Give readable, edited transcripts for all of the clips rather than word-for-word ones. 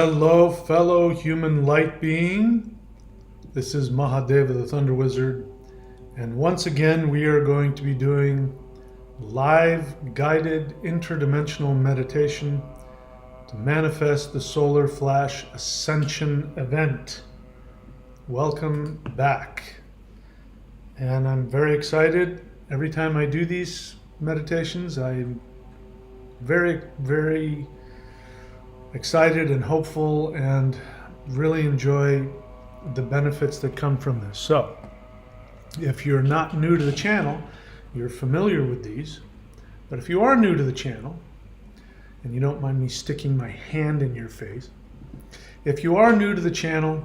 Hello, fellow human light being. This is Mahadeva the Thunder Wizard, and once again we are going to be doing live guided interdimensional meditation to manifest the Solar Flash Ascension event. Welcome back. And I'm very excited. Every time I do these meditations, I'm very excited and hopeful and really enjoy the benefits that come from this. So, if you're not new to the channel, you're familiar with these. But if you are new to the channel, and you don't mind me sticking my hand in your face, if you are new to the channel,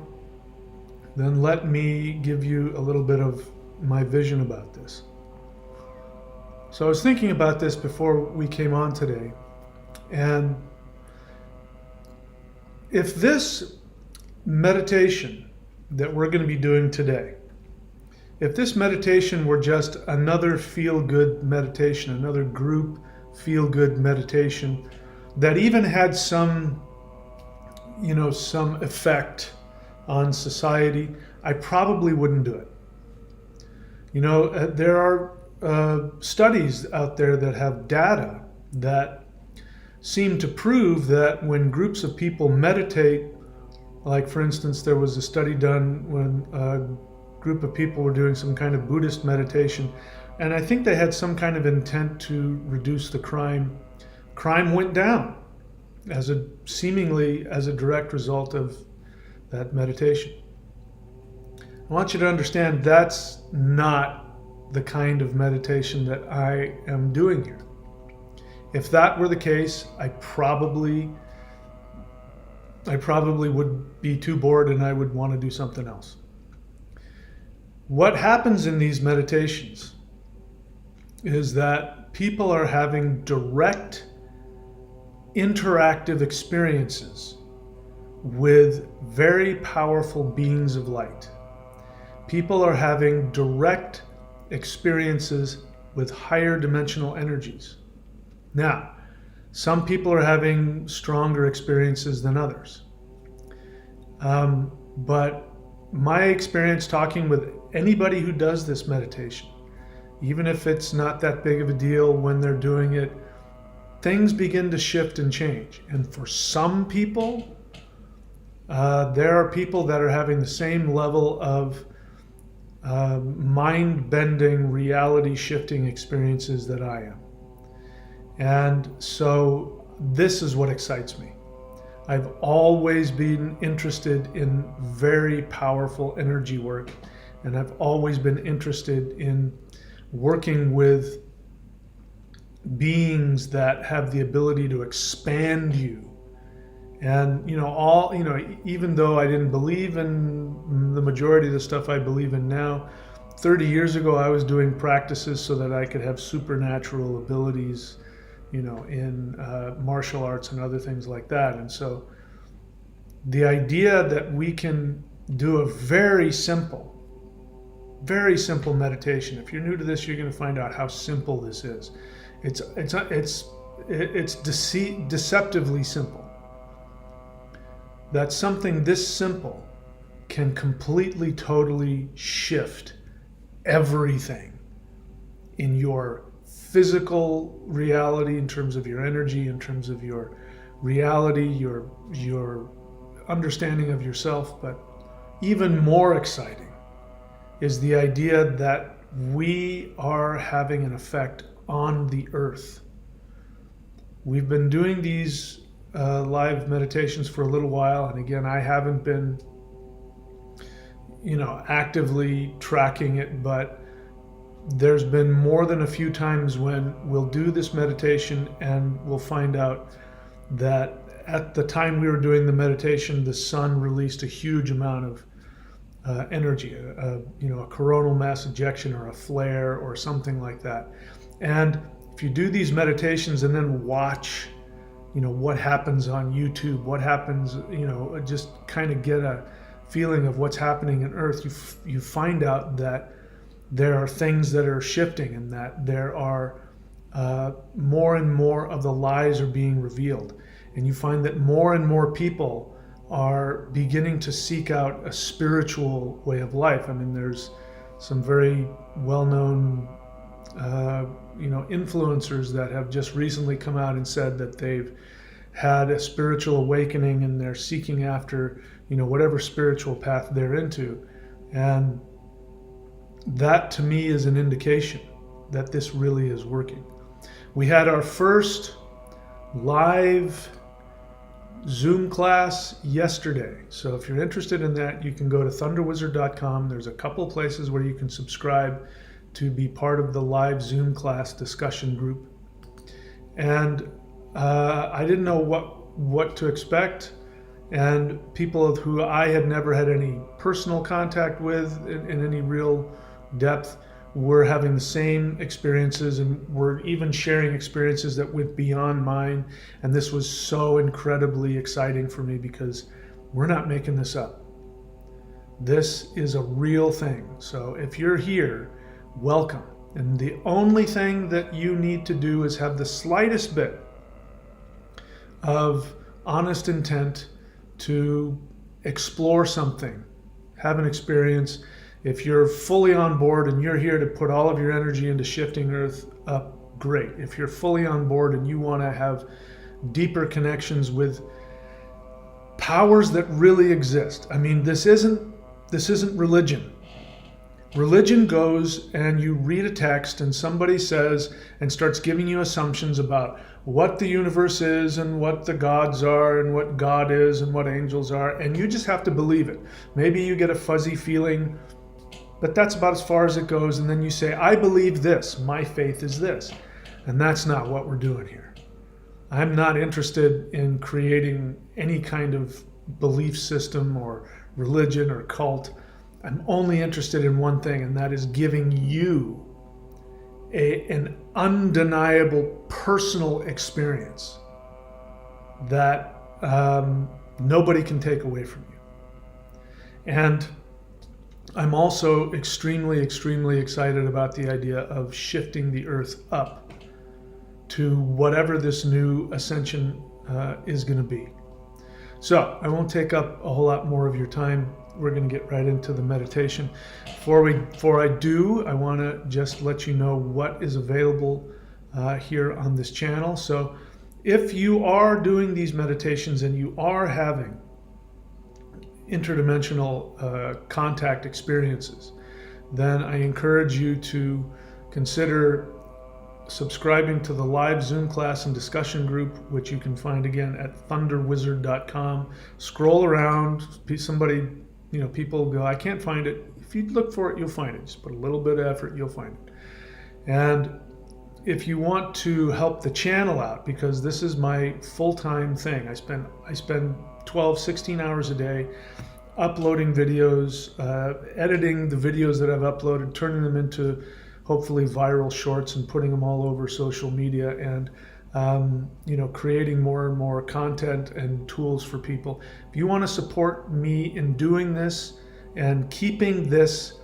then let me give you a little bit of my vision about this. So I was thinking about this before we came on today, and if this meditation that we're going to be doing today, if this meditation were just another feel-good meditation, another group feel-good meditation that even had some effect on society, I probably wouldn't do it. There are studies out there that have data that seem to prove that when groups of people meditate, like for instance, there was a study done when a group of people were doing some kind of Buddhist meditation, and I think they had some kind of intent to reduce the crime. Crime went down seemingly as a direct result of that meditation. I want you to understand that's not the kind of meditation that I am doing here. If that were the case, I probably would be too bored and I would want to do something else. What happens in these meditations is that people are having direct interactive experiences with very powerful beings of light. People are having direct experiences with higher dimensional energies. Now, some people are having stronger experiences than others. But my experience talking with anybody who does this meditation, even if it's not that big of a deal when they're doing it, things begin to shift and change. And for some people, there are people that are having the same level of mind-bending, reality-shifting experiences that I am. And so this is what excites me. I've always been interested in very powerful energy work, and I've always been interested in working with beings that have the ability to expand you. And even though I didn't believe in the majority of the stuff I believe in now, 30 years ago I was doing practices so that I could have supernatural abilities, in martial arts and other things like that. And so the idea that we can do a very simple meditation. If you're new to this, you're going to find out how simple this is. It's deceptively simple. That something this simple can completely, totally shift everything in your physical reality, in terms of your energy, in terms of your reality, your understanding of yourself. But even more exciting is the idea that we are having an effect on the earth. We've been doing these live meditations for a little while, and again, I haven't been actively tracking it, but there's been more than a few times when we'll do this meditation and we'll find out that at the time we were doing the meditation, the sun released a huge amount of energy, a coronal mass ejection or a flare or something like that. And if you do these meditations and then watch, what happens on YouTube, what happens, just kind of get a feeling of what's happening in Earth, you find out that there are things that are shifting, and that there are more and more of the lies are being revealed. And you find that more and more people are beginning to seek out a spiritual way of life. I mean, there's some very well-known influencers that have just recently come out and said that they've had a spiritual awakening and they're seeking after, whatever spiritual path they're into. And that to me is an indication that this really is working. We had our first live Zoom class yesterday. So if you're interested in that, you can go to thunderwizard.com. There's a couple places where you can subscribe to be part of the live Zoom class discussion group. And I didn't know what to expect. And people who I had never had any personal contact with in any real depth were having the same experiences, and were even sharing experiences that went beyond mine. And this was so incredibly exciting for me, because we're not making this up. This is a real thing. So if you're here, welcome. And the only thing that you need to do is have the slightest bit of honest intent to explore something, have an experience. If you're fully on board and you're here to put all of your energy into shifting Earth up, great. If you're fully on board and you want to have deeper connections with powers that really exist. I mean, this isn't religion. Religion goes and you read a text and somebody says and starts giving you assumptions about what the universe is and what the gods are and what God is and what angels are, and you just have to believe it. Maybe you get a fuzzy feeling, but that's about as far as it goes, and then you say, I believe this, my faith is this. And that's not what we're doing here. I'm not interested in creating any kind of belief system or religion or cult. I'm only interested in one thing, and that is giving you an undeniable personal experience that nobody can take away from you. And I'm also extremely, extremely excited about the idea of shifting the Earth up to whatever this new ascension is going to be. So I won't take up a whole lot more of your time. We're going to get right into the meditation. Before I do, I want to just let you know what is available here on this channel. So if you are doing these meditations and you are having interdimensional contact experiences, then I encourage you to consider subscribing to the live Zoom class and discussion group, which you can find again at thunderwizard.com. Scroll around. Somebody, people go, I can't find it. If you look for it, you'll find it. Just put a little bit of effort, you'll find it. And if you want to help the channel out, because this is my full-time thing, I spend 12, 16 hours a day uploading videos, editing the videos that I've uploaded, turning them into hopefully viral shorts and putting them all over social media, and creating more and more content and tools for people. If you want to support me in doing this and keeping this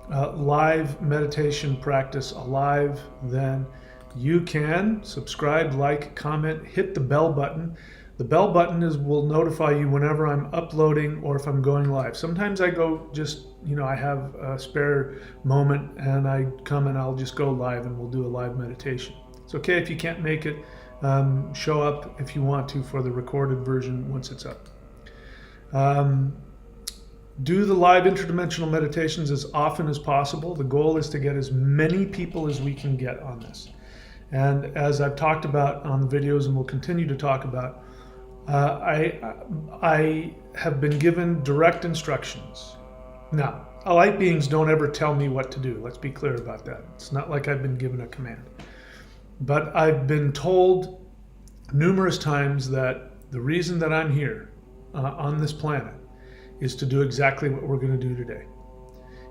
live meditation practice alive, then you can subscribe, like, comment, hit the bell button. The bell button will notify you whenever I'm uploading or if I'm going live. Sometimes I go I have a spare moment and I come and I'll just go live and we'll do a live meditation. It's okay if you can't make it. Show up if you want to for the recorded version once it's up. Do the live interdimensional meditations as often as possible. The goal is to get as many people as we can get on this. And as I've talked about on the videos and will continue to talk about, I have been given direct instructions. Now, light beings don't ever tell me what to do. Let's be clear about that. It's not like I've been given a command. But I've been told numerous times that the reason that I'm here on this planet is to do exactly what we're going to do today,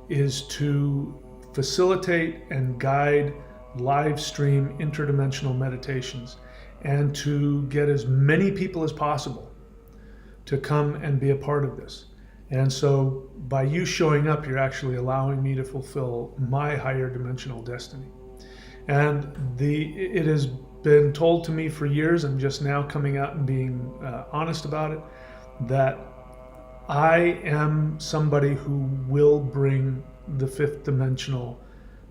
is to facilitate and guide live stream interdimensional meditations, and to get as many people as possible to come and be a part of this. And so by you showing up, you're actually allowing me to fulfill my higher dimensional destiny. And it has been told to me for years, I'm just now coming out and being honest about it, that I am somebody who will bring the fifth dimensional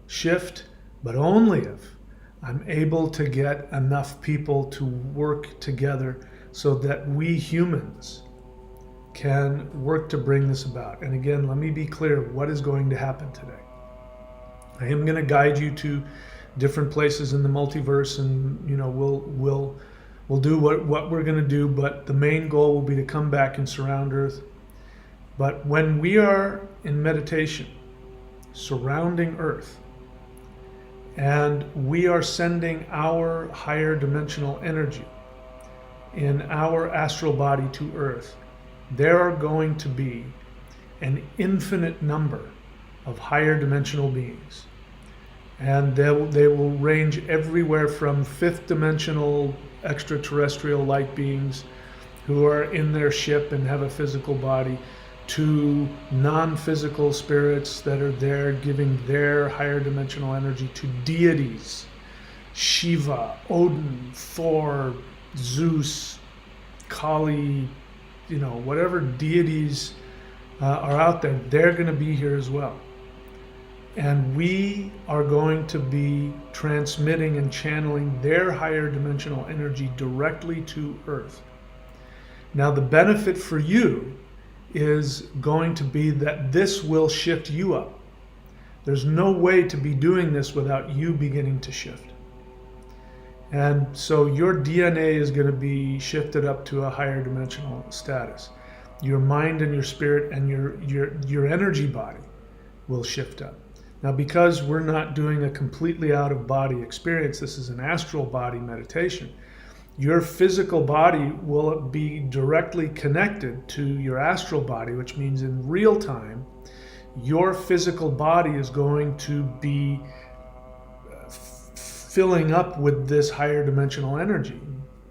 shift, but only if I'm able to get enough people to work together so that we humans can work to bring this about. And again, let me be clear what is going to happen today. I am going to guide you to different places in the multiverse, and we'll do what we're going to do, but the main goal will be to come back and surround Earth. But when we are in meditation, surrounding Earth, and we are sending our higher dimensional energy in our astral body to Earth, there are going to be an infinite number of higher dimensional beings. And they will range everywhere from fifth dimensional extraterrestrial light beings who are in their ship and have a physical body, to non-physical spirits that are there giving their higher dimensional energy to deities, Shiva, Odin, Thor, Zeus, Kali, whatever deities are out there, they're going to be here as well. And we are going to be transmitting and channeling their higher dimensional energy directly to Earth. Now, the benefit for you is going to be that this will shift you up. There's no way to be doing this without you beginning to shift. And so your DNA is going to be shifted up to a higher dimensional status. Your mind and your spirit and your energy body will shift up. Now, because we're not doing a completely out of body experience, this is an astral body meditation, your physical body will be directly connected to your astral body, which means in real time, your physical body is going to be filling up with this higher dimensional energy.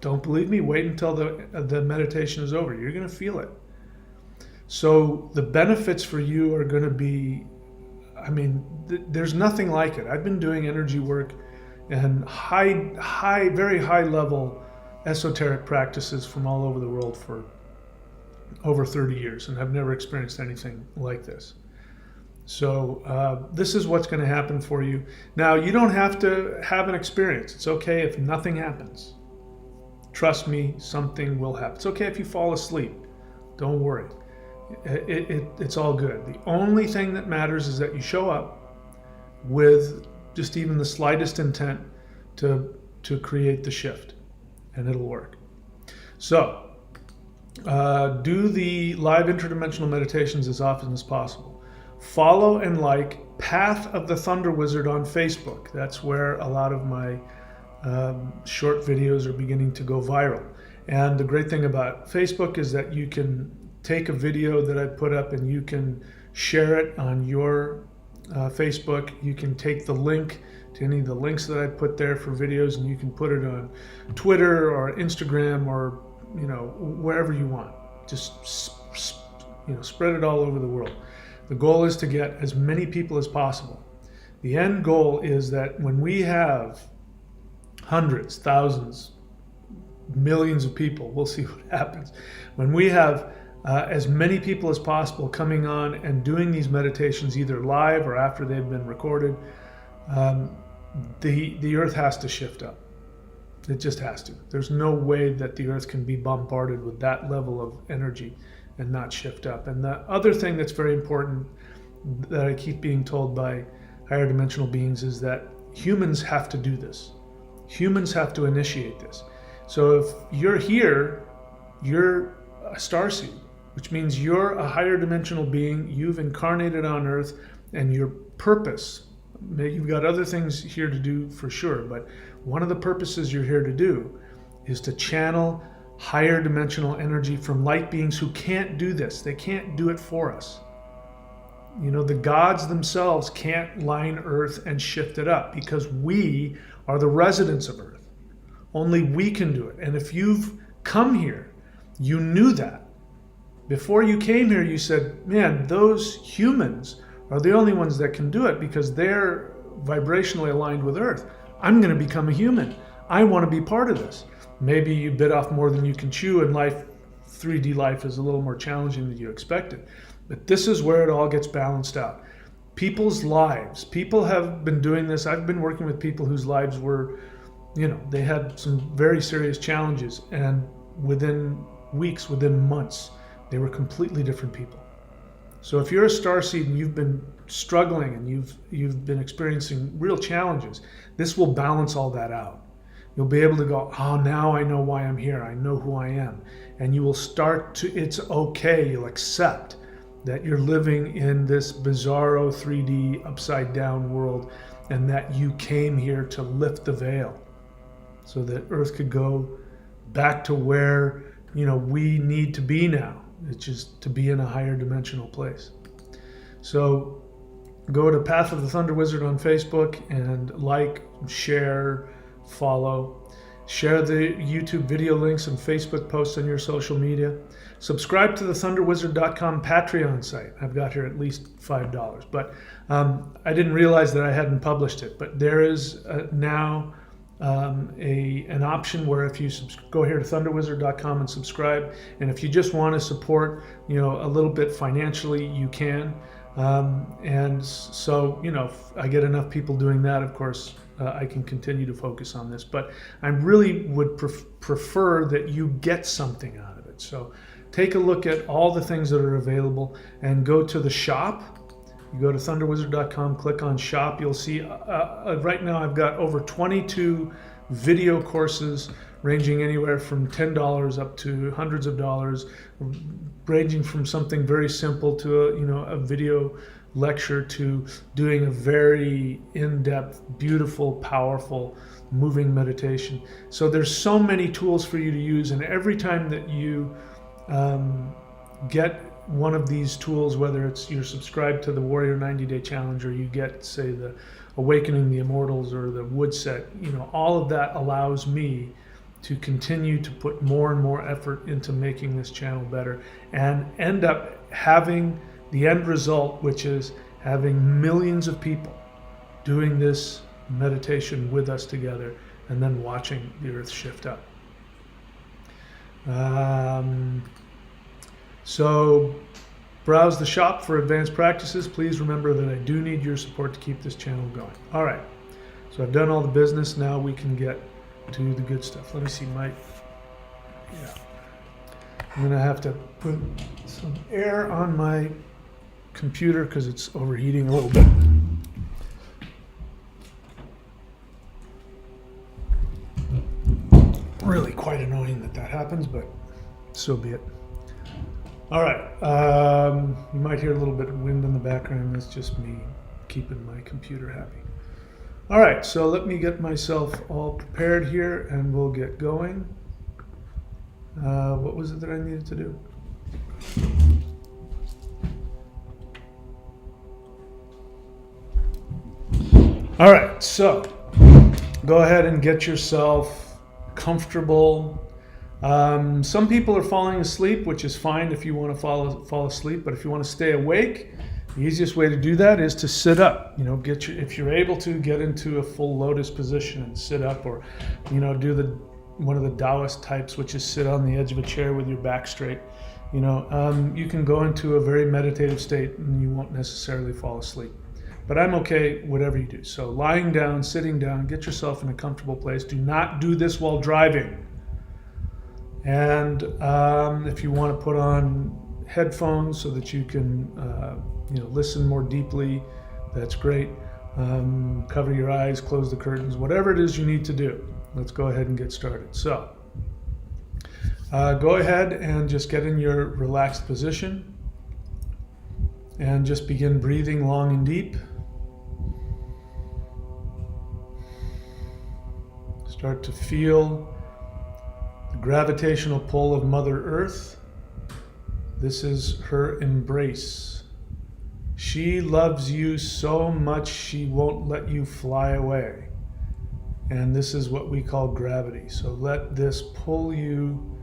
Don't believe me? Wait until the meditation is over. You're going to feel it. So the benefits for you are going to be, there's nothing like it. I've been doing energy work and very high level esoteric practices from all over the world for over 30 years, and I've never experienced anything like this. So this is what's going to happen for you. Now, you don't have to have an experience. It's okay if nothing happens. Trust me, something will happen. It's okay if you fall asleep. Don't worry. It's all good. The only thing that matters is that you show up with just even the slightest intent to create the shift, and it'll work. So do the live interdimensional meditations as often as possible. Follow and like Path of the Thunder Wizard on Facebook. That's where a lot of my short videos are beginning to go viral. And the great thing about Facebook is that you can take a video that I put up and you can share it on your Facebook. You can take the link to any of the links that I put there for videos, and you can put it on Twitter or Instagram or wherever you want. Just spread it all over the world. The goal is to get as many people as possible. The end goal is that when we have hundreds, thousands, millions of people, we'll see what happens. When we have as many people as possible coming on and doing these meditations either live or after they've been recorded, the Earth has to shift up. It just has to. There's no way that the Earth can be bombarded with that level of energy and not shift up. And the other thing that's very important that I keep being told by higher dimensional beings is that humans have to do this. Humans have to initiate this. So if you're here, you're a starseed, which means you're a higher dimensional being. You've incarnated on Earth, and your purpose, maybe you've got other things here to do for sure, but one of the purposes you're here to do is to channel higher dimensional energy from light beings who can't do this. They can't do it for us. The gods themselves can't line Earth and shift it up because we are the residents of Earth. Only we can do it. And if you've come here, you knew that. Before you came here, you said, man, those humans are the only ones that can do it because they're vibrationally aligned with Earth. I'm going to become a human. I want to be part of this. Maybe you bit off more than you can chew and life 3D life is a little more challenging than you expected. But this is where it all gets balanced out. People's lives, people have been doing this. I've been working with people whose lives were, they had some very serious challenges, and within weeks, within months, they were completely different people. So if you're a starseed and you've been struggling and you've been experiencing real challenges, this will balance all that out. You'll be able to go, oh, now I know why I'm here. I know who I am. And you will start to, it's okay. You'll accept that you're living in this bizarro 3D upside down world, and that you came here to lift the veil so that Earth could go back to where, we need to be now. It's just to be in a higher dimensional place. So go to Path of the Thunder Wizard on Facebook and like, share, follow. Share the YouTube video links and Facebook posts on your social media. Subscribe to the thunderwizard.com Patreon site. I've got here at least $5. But I didn't realize that I hadn't published it. But there is now an option where if you go here to thunderwizard.com and subscribe, and if you just want to support, a little bit financially, you can. And so, if I get enough people doing that, of course, I can continue to focus on this. But I really would prefer that you get something out of it. So take a look at all the things that are available and go to the shop. You go to thunderwizard.com, click on shop. You'll see right now I've got over 22 video courses ranging anywhere from $10 up to hundreds of dollars, ranging from something very simple to a video lecture to doing a very in-depth, beautiful, powerful, moving meditation. So there's so many tools for you to use, and every time that you get one of these tools, whether it's you're subscribed to the Warrior 90-Day Challenge, or you get, say, the Awakening the Immortals or the Wood Set, all of that allows me to continue to put more and more effort into making this channel better and end up having the end result, which is having millions of people doing this meditation with us together and then watching the Earth shift up. So browse the shop for advanced practices. Please remember that I do need your support to keep this channel going. All right, so I've done all the business. Now we can get to the good stuff. Let me see I'm gonna have to put some air on my computer because it's overheating a little bit. Really quite annoying that happens, but so be it. All right, you might hear a little bit of wind in the background. That's just me keeping my computer happy. All right, so let me get myself all prepared here and we'll get going. What was it that I needed to do? All right, so go ahead and get yourself comfortable. Some people are falling asleep, which is fine if you want to fall asleep, but if you want to stay awake, the easiest way to do that is to sit up. If you're able to, get into a full lotus position and sit up, or do one of the Taoist types, which is sit on the edge of a chair with your back straight. You can go into a very meditative state and you won't necessarily fall asleep. But I'm okay whatever you do. So lying down, sitting down, get yourself in a comfortable place. Do not do this while driving. And if you want to put on headphones so that you can listen more deeply, that's great. Cover your eyes, close the curtains, whatever it is you need to do. Let's go ahead and get started. So go ahead and just get in your relaxed position and just begin breathing long and deep. Start to feel the gravitational pull of Mother Earth. This is her embrace. She loves you so much she won't let you fly away. And this is what we call gravity. So let this pull you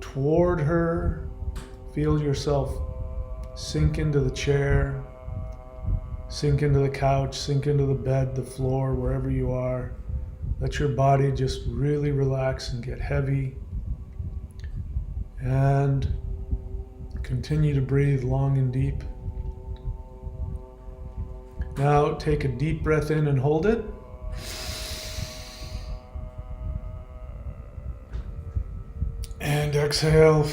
toward her. Feel yourself sink into the chair, sink into the couch, sink into the bed, the floor, wherever you are. Let your body just really relax and get heavy. And continue to breathe long and deep. Now take a deep breath in and hold it. And exhale.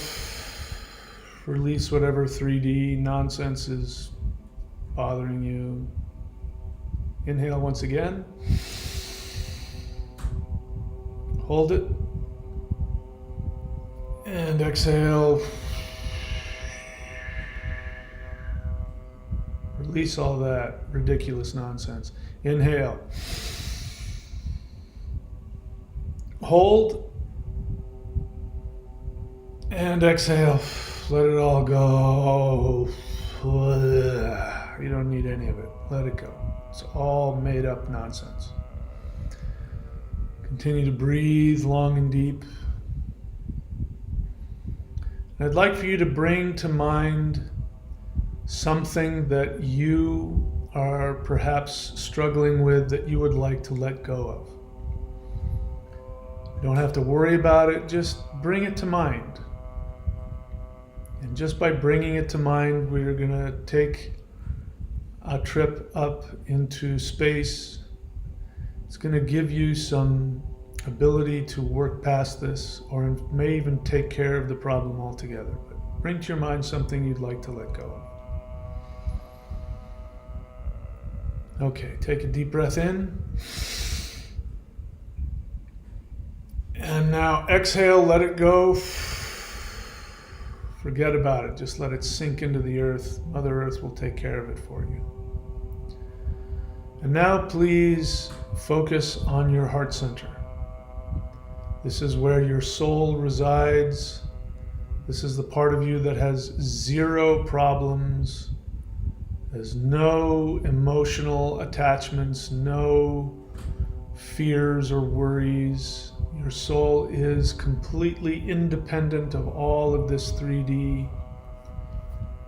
Release whatever 3D nonsense is bothering you. Inhale once again. Hold it. And exhale. Release all that ridiculous nonsense. Inhale. Hold. And exhale. Let it all go. You don't need any of it. Let it go. It's all made up nonsense. Continue to breathe long and deep. I'd like for you to bring to mind something that you are perhaps struggling with that you would like to let go of. You don't have to worry about it, just bring it to mind. And just by bringing it to mind, we're going to take a trip up into space. It's going to give you some ability to work past this, or may even take care of the problem altogether. But bring to your mind something you'd like to let go of. Okay, take a deep breath in. And now exhale, let it go. Forget about it, just let it sink into the earth. Mother Earth will take care of it for you. And now please focus on your heart center. This is where your soul resides. This is the part of you that has zero problems. There's no emotional attachments, no fears or worries. Your soul is completely independent of all of this 3D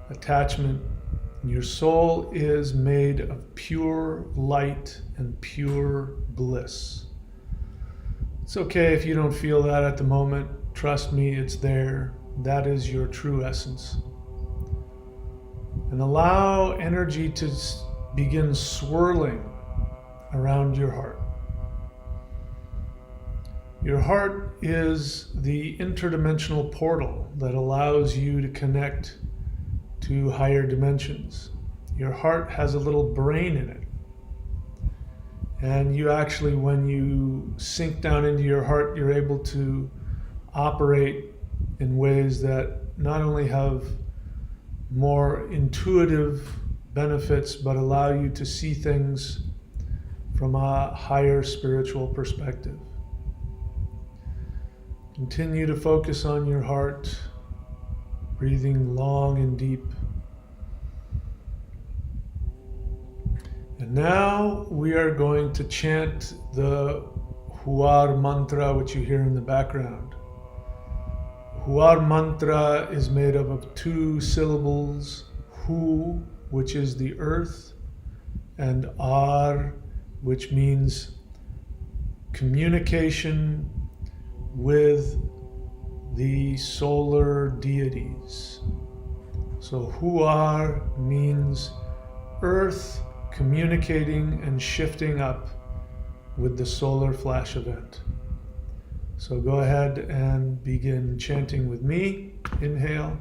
attachment. Your soul is made of pure light and pure bliss. It's okay if you don't feel that at the moment. Trust me, it's there. That is your true essence. And allow energy to begin swirling around your heart. Your heart is the interdimensional portal that allows you to connect to higher dimensions. Your heart has a little brain in it. And you actually, when you sink down into your heart, you're able to operate in ways that not only have more intuitive benefits, but allow you to see things from a higher spiritual perspective. Continue to focus on your heart, breathing long and deep. And now we are going to chant the Huar mantra, which you hear in the background. Huar mantra is made up of 2 syllables, Hu, which is the earth, and Ar, which means communication with the solar deities. So Huar means earth communicating and shifting up with the solar flash event. So go ahead and begin chanting with me. Inhale.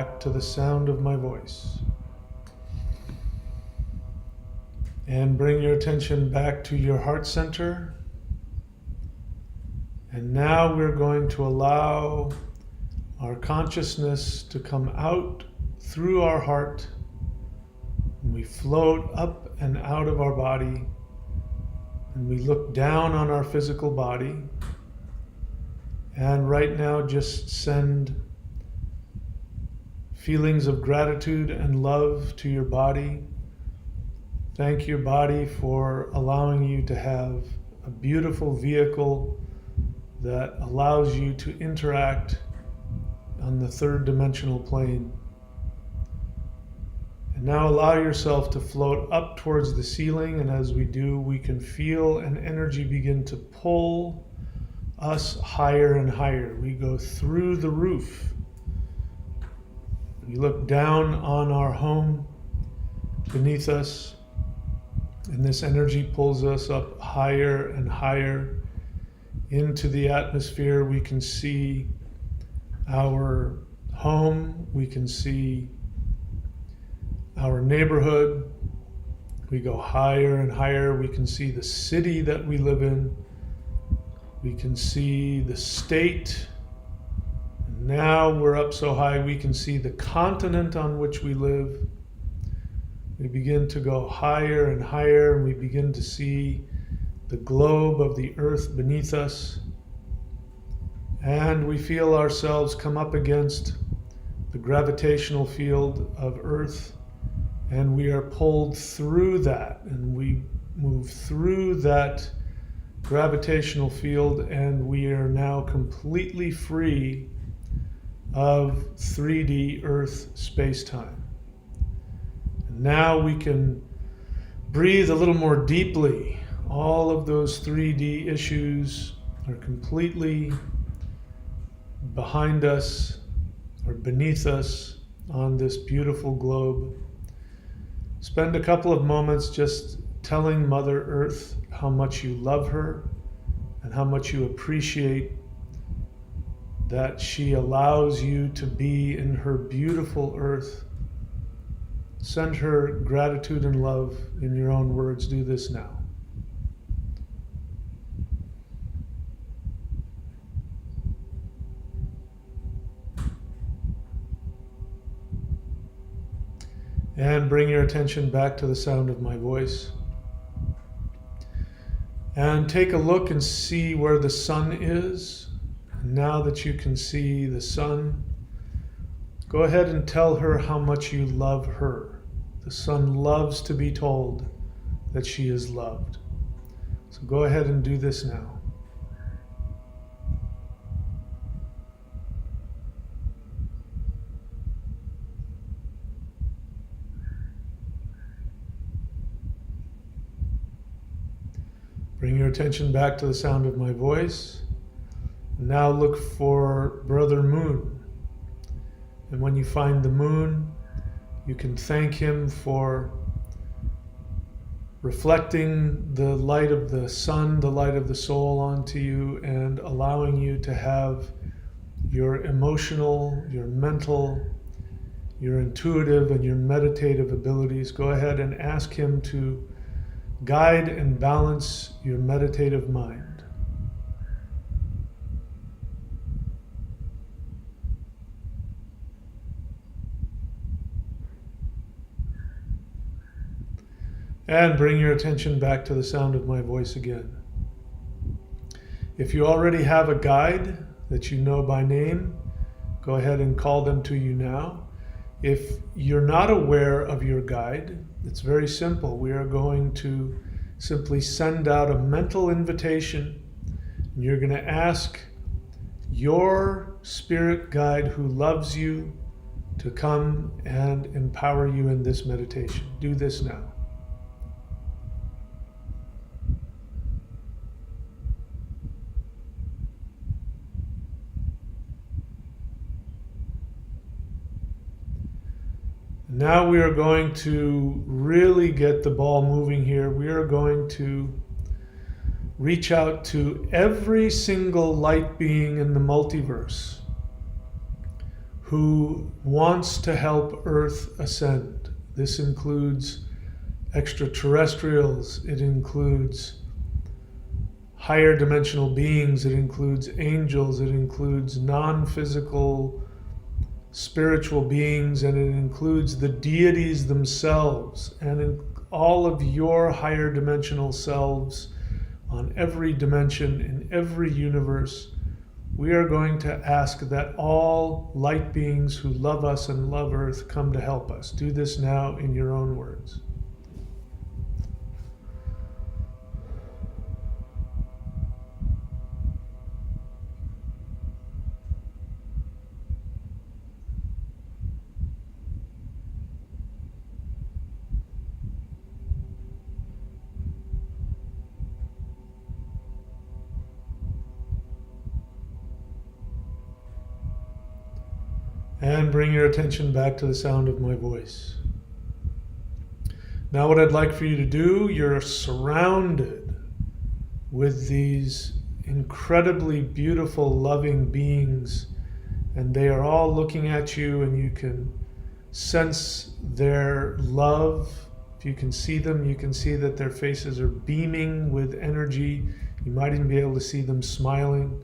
back to the sound of my voice. And bring your attention back to your heart center. And now we're going to allow our consciousness to come out through our heart. And we float up and out of our body. And we look down on our physical body. And right now just send feelings of gratitude and love to your body. Thank your body for allowing you to have a beautiful vehicle that allows you to interact on the third dimensional plane. And now allow yourself to float up towards the ceiling, and as we do, we can feel an energy begin to pull us higher and higher. We go through the roof. We look down on our home beneath us. And this energy pulls us up higher and higher into the atmosphere. We can see our home. We can see our neighborhood. We go higher and higher. We can see the city that we live in. We can see the state. And now we're up so high we can see the continent on which we live. We begin to go higher and higher, and we begin to see the globe of the earth beneath us. And we feel ourselves come up against the gravitational field of earth, and we are pulled through that, and we move through that gravitational field, and we are now completely free of 3D earth space-time. Now we can breathe a little more deeply. All of those 3D issues are completely behind us or beneath us on this beautiful globe. Spend a couple of moments just telling Mother Earth how much you love her and how much you appreciate that she allows you to be in her beautiful earth. Send her gratitude and love in your own words. Do this now. And bring your attention back to the sound of my voice. And take a look and see where the sun is. And now that you can see the sun, go ahead and tell her how much you love her. The sun loves to be told that she is loved. So go ahead and do this now. Bring your attention back to the sound of my voice. Now look for Brother Moon. And when you find the moon, you can thank him for reflecting the light of the sun, the light of the soul onto you, and allowing you to have your emotional, your mental, your intuitive, and your meditative abilities. Go ahead and ask him to guide and balance your meditative mind. And bring your attention back to the sound of my voice again. If you already have a guide that you know by name, go ahead and call them to you now. If you're not aware of your guide, it's very simple. We are going to simply send out a mental invitation, and you're going to ask your spirit guide who loves you to come and empower you in this meditation. Do this now. Now we are going to really get the ball moving here. We are going to reach out to every single light being in the multiverse who wants to help Earth ascend. This includes extraterrestrials, it includes higher dimensional beings, it includes angels, it includes non-physical spiritual beings, and it includes the deities themselves, and in all of your higher dimensional selves on every dimension in every universe. We are going to ask that all light beings who love us and love Earth come to help us. Do this now in your own words. And bring your attention back to the sound of my voice. Now what I'd like for you to do, you're surrounded with these incredibly beautiful, loving beings, and they are all looking at you, and you can sense their love. If you can see them, you can see that their faces are beaming with energy. You might even be able to see them smiling.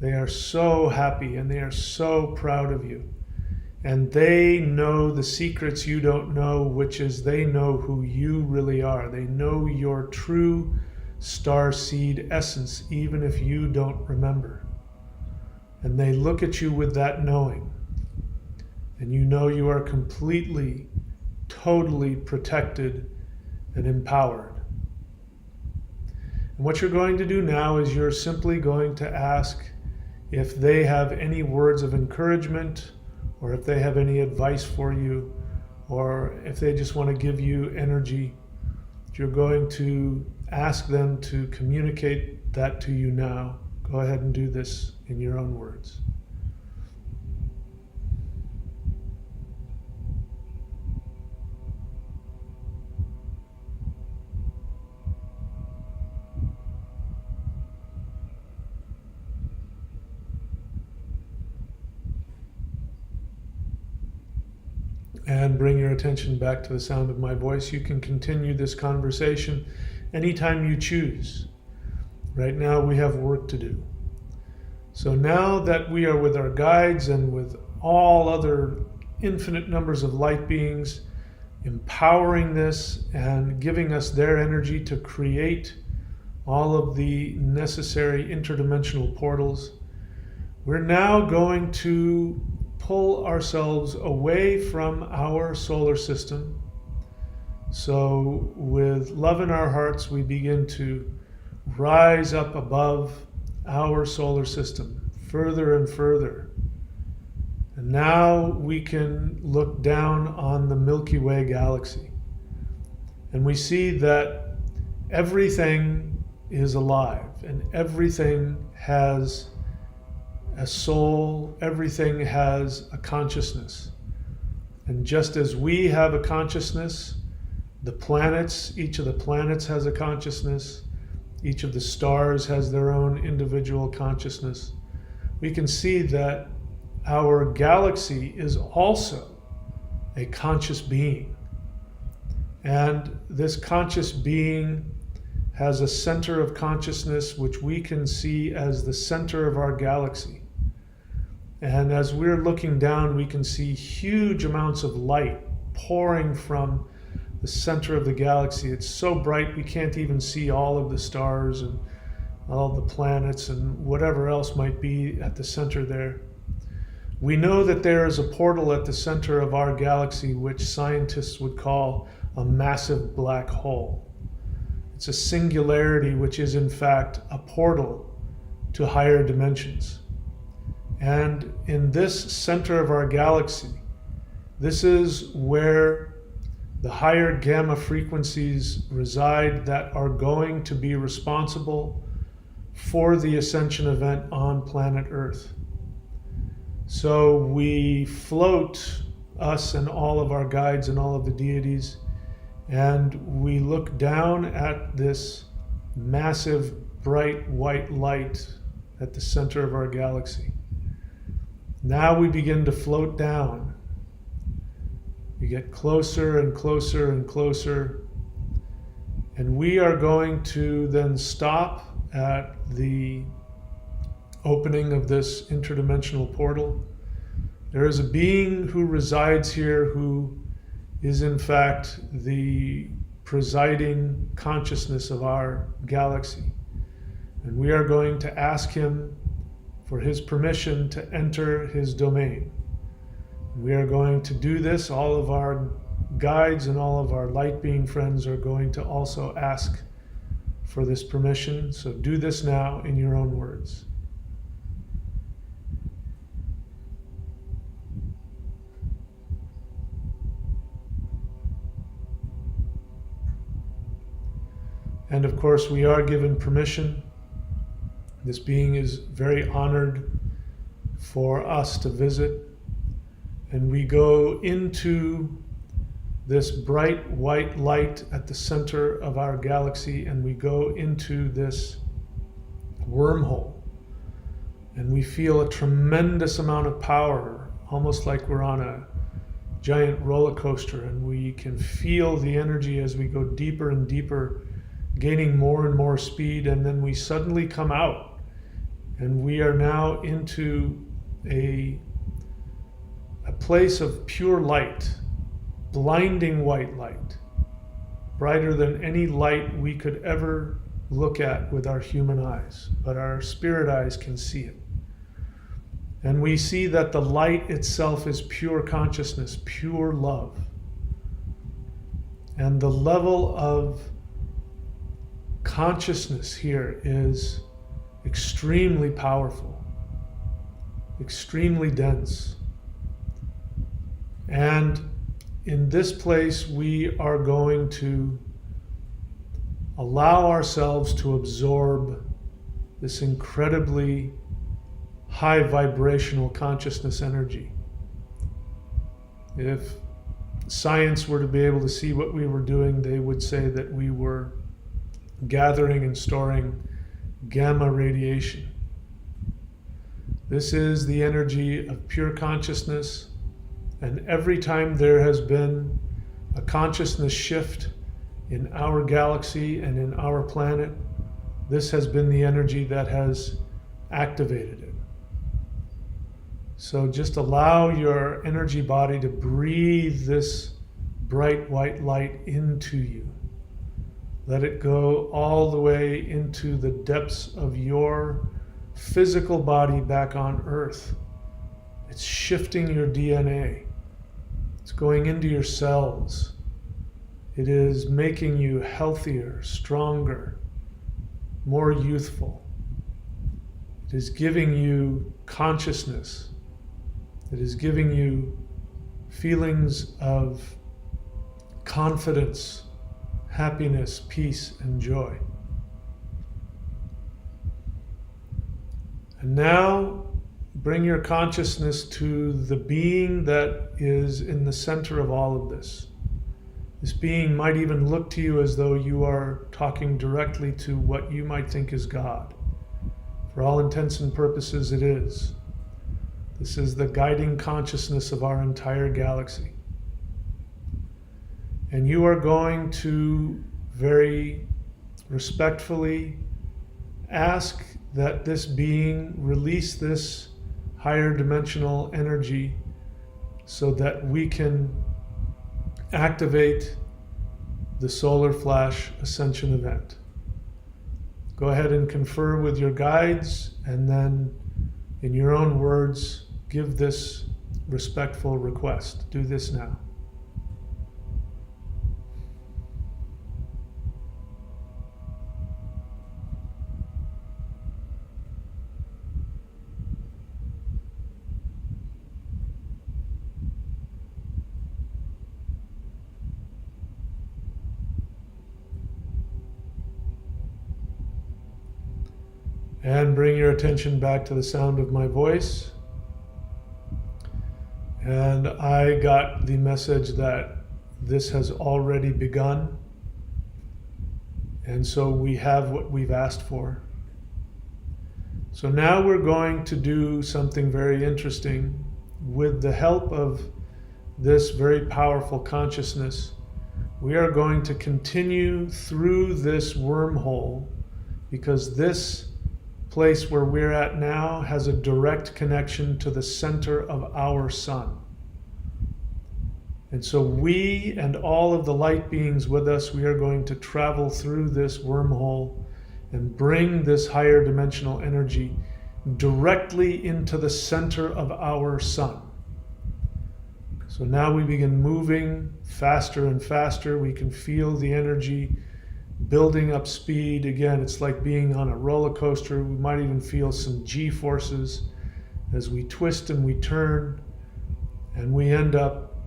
They are so happy and they are so proud of you. And they know the secrets you don't know, which is they know who you really are. They know your true star seed essence, even if you don't remember. And they look at you with that knowing. And you know you are completely, totally protected and empowered. And what you're going to do now is you're simply going to ask if they have any words of encouragement, or if they have any advice for you, or if they just want to give you energy. You're going to ask them to communicate that to you now. Go ahead and do this in your own words. And bring your attention back to the sound of my voice. You can continue this conversation anytime you choose. Right now we have work to do. So now that we are with our guides and with all other infinite numbers of light beings, empowering this and giving us their energy to create all of the necessary interdimensional portals, we're now going to pull ourselves away from our solar system. So with love in our hearts, we begin to rise up above our solar system, further and further. And now we can look down on the Milky Way galaxy. And we see that everything is alive and everything has a soul, everything has a consciousness. And just as we have a consciousness, the planets, each of the planets has a consciousness, each of the stars has their own individual consciousness. We can see that our galaxy is also a conscious being. And this conscious being has a center of consciousness which we can see as the center of our galaxy. And as we're looking down, we can see huge amounts of light pouring from the center of the galaxy. It's so bright we can't even see all of the stars and all the planets and whatever else might be at the center there. We know that there is a portal at the center of our galaxy which scientists would call a massive black hole. It's a singularity which is in fact a portal to higher dimensions. And in this center of our galaxy, this is where the higher gamma frequencies reside that are going to be responsible for the Ascension event on planet Earth. So we float, us and all of our guides and all of the deities, and we look down at this massive bright white light at the center of our galaxy. Now we begin to float down. We get closer and closer and closer. And we are going to then stop at the opening of this interdimensional portal. There is a being who resides here who is in fact the presiding consciousness of our galaxy. And we are going to ask him for his permission to enter his domain. We are going to do this. All of our guides and all of our light being friends are going to also ask for this permission. So do this now in your own words. And of course, we are given permission. This being is very honored for us to visit. And we go into this bright white light at the center of our galaxy, and we go into this wormhole. And we feel a tremendous amount of power, almost like we're on a giant roller coaster, and we can feel the energy as we go deeper and deeper, gaining more and more speed, and then we suddenly come out, and we are now into a place of pure light, blinding white light, brighter than any light we could ever look at with our human eyes, but our spirit eyes can see it. And we see that the light itself is pure consciousness, pure love. And the level of consciousness here is extremely powerful, extremely dense. And in this place, we are going to allow ourselves to absorb this incredibly high vibrational consciousness energy. If science were to be able to see what we were doing, they would say that we were gathering and storing gamma radiation. This is the energy of pure consciousness, and every time there has been a consciousness shift in our galaxy and in our planet, this has been the energy that has activated it. So just allow your energy body to breathe this bright white light into you. Let it go all the way into the depths of your physical body back on Earth. It's shifting your DNA. It's going into your cells. It is making you healthier, stronger, more youthful. It is giving you consciousness. It is giving you feelings of confidence, happiness, peace, and joy. And now bring your consciousness to the being that is in the center of all of this. This being might even look to you as though you are talking directly to what you might think is God. For all intents and purposes, it is. This is the guiding consciousness of our entire galaxy. And you are going to very respectfully ask that this being release this higher dimensional energy so that we can activate the solar flash ascension event. Go ahead and confer with your guides, and then in your own words, give this respectful request. Do this now. And bring your attention back to the sound of my voice. And I got the message that this has already begun. And so we have what we've asked for. So now we're going to do something very interesting. With the help of this very powerful consciousness, we are going to continue through this wormhole, because this place where we're at now has a direct connection to the center of our sun. And so we and all of the light beings with us, we are going to travel through this wormhole and bring this higher dimensional energy directly into the center of our sun. So now we begin moving faster and faster. We can feel the energy building up speed. Again, it's like being on a roller coaster. We might even feel some G-forces as we twist and we turn, and we end up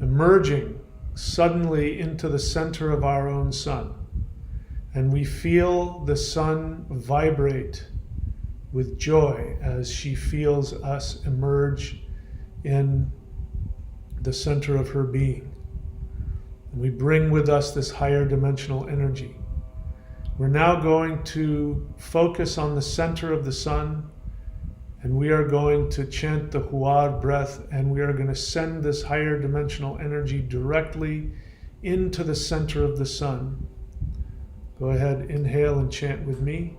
emerging suddenly into the center of our own sun. And we feel the sun vibrate with joy as she feels us emerge in the center of her being. And we bring with us this higher dimensional energy. We're now going to focus on the center of the sun, and we are going to chant the Huar breath, and we are going to send this higher dimensional energy directly into the center of the sun. Go ahead, inhale and chant with me.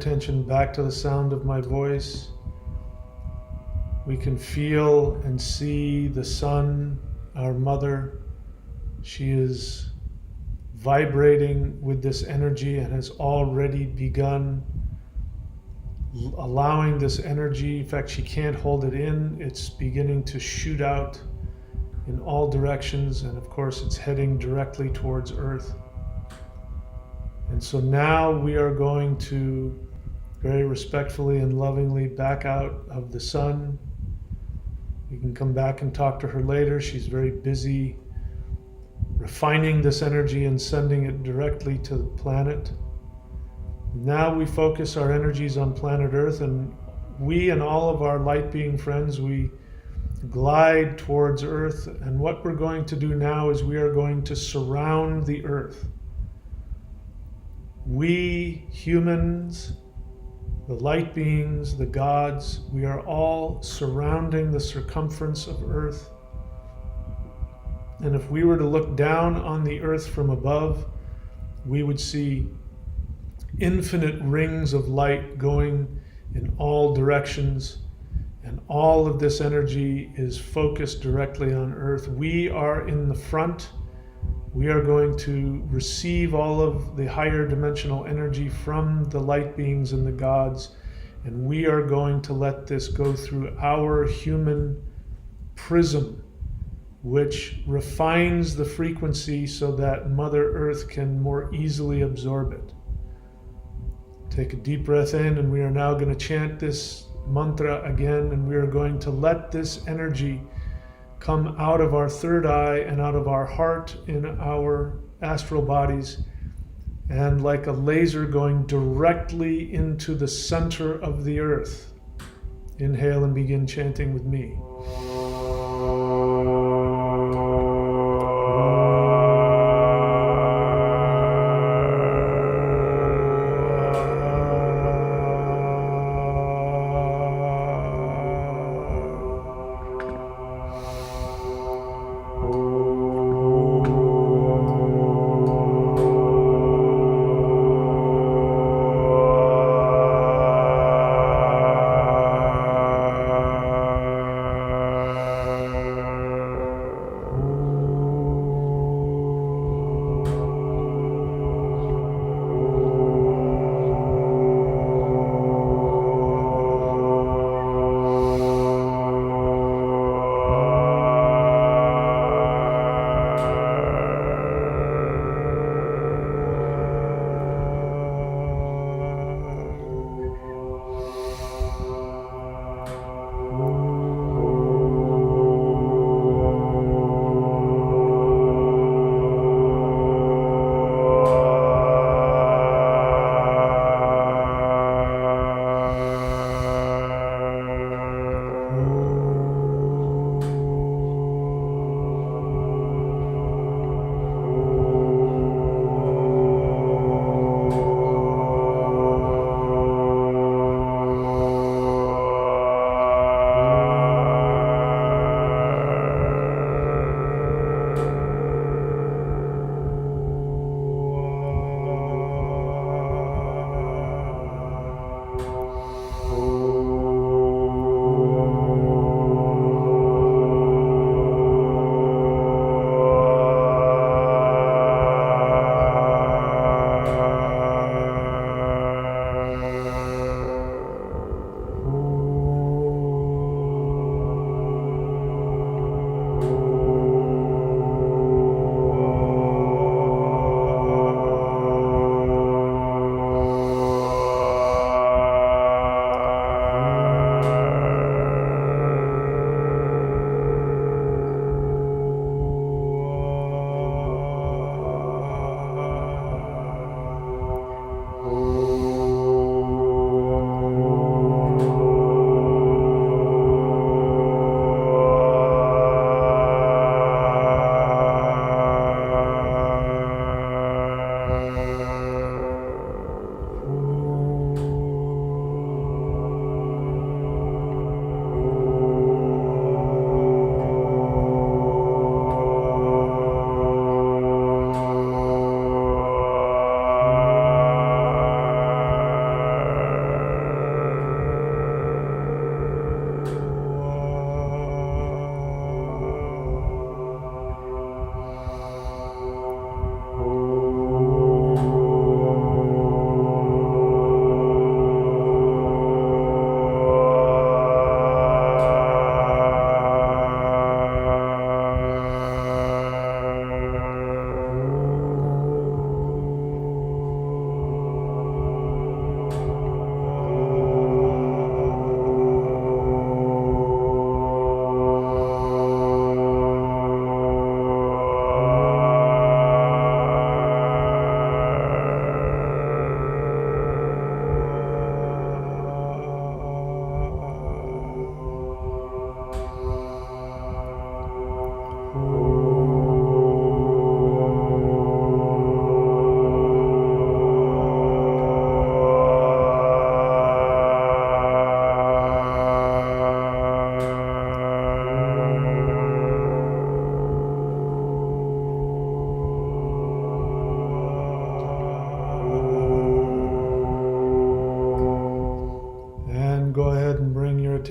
Attention back to the sound of my voice. We can feel and see the sun, our mother. She is vibrating with this energy and has already begun allowing this energy. In fact, she can't hold it in. It's beginning to shoot out in all directions, and of course it's heading directly towards Earth. And so now we are going to very respectfully and lovingly back out of the sun. We can come back and talk to her later. She's very busy refining this energy and sending it directly to the planet. Now we focus our energies on planet Earth, and we and all of our light being friends, we glide towards Earth. And what we're going to do now is we are going to surround the Earth. We humans, the light beings, the gods, we are all surrounding the circumference of Earth. And if we were to look down on the Earth from above, we would see infinite rings of light going in all directions, and all of this energy is focused directly on Earth. We are in the front. We are going to receive all of the higher dimensional energy from the light beings and the gods, and we are going to let this go through our human prism, which refines the frequency so that Mother Earth can more easily absorb it. Take a deep breath in, and we are now going to chant this mantra again, and we are going to let this energy come out of our third eye and out of our heart in our astral bodies, and like a laser going directly into the center of the Earth. Inhale and begin chanting with me.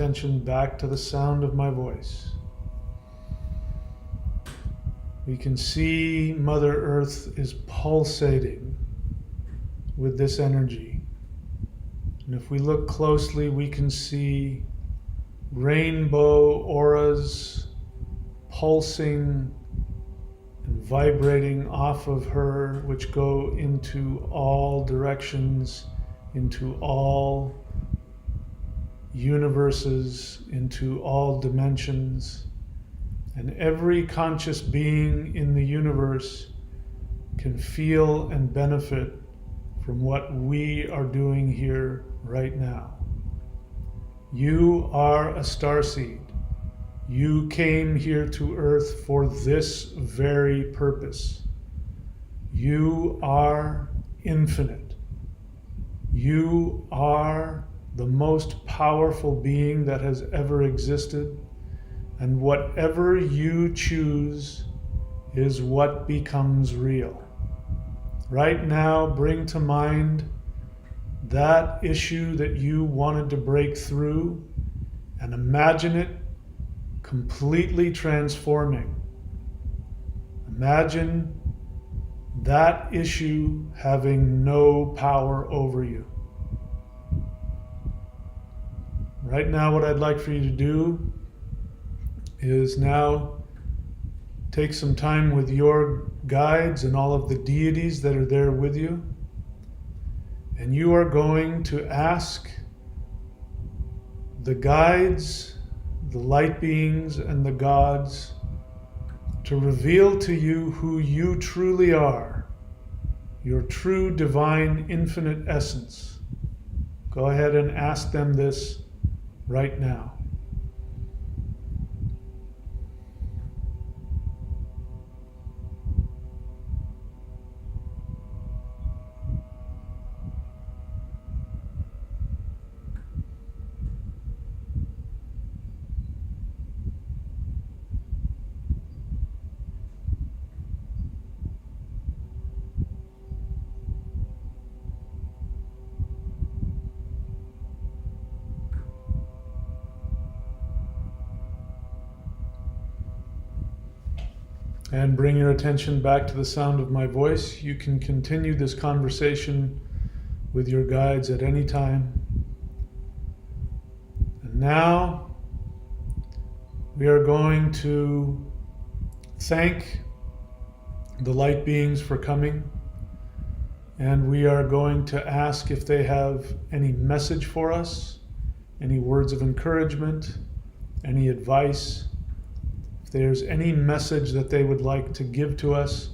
attention back to the sound of my voice. We can see Mother Earth is pulsating with this energy. And if we look closely, we can see rainbow auras pulsing and vibrating off of her, which go into all directions, into all universes, into all dimensions. And every conscious being in the universe can feel and benefit from what we are doing here right now. You are a starseed. You came here to Earth for this very purpose. You are infinite. You are the most powerful being that has ever existed, and whatever you choose is what becomes real. Right now, bring to mind that issue that you wanted to break through and imagine it completely transforming. Imagine that issue having no power over you. Right now, what I'd like for you to do is now take some time with your guides and all of the deities that are there with you. And you are going to ask the guides, the light beings, and the gods to reveal to you who you truly are, your true divine infinite essence. Go ahead and ask them this right now. And bring your attention back to the sound of my voice. You can continue this conversation with your guides at any time. And now we are going to thank the light beings for coming. And we are going to ask if they have any message for us, any words of encouragement, any advice. If there's any message that they would like to give to us,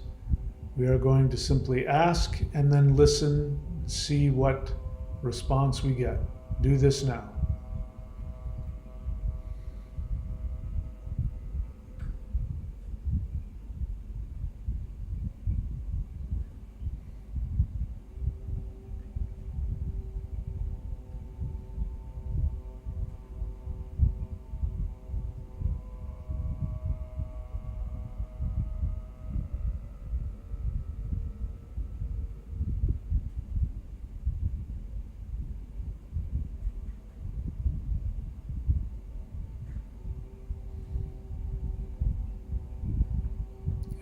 we are going to simply ask and then listen, see what response we get. Do this now.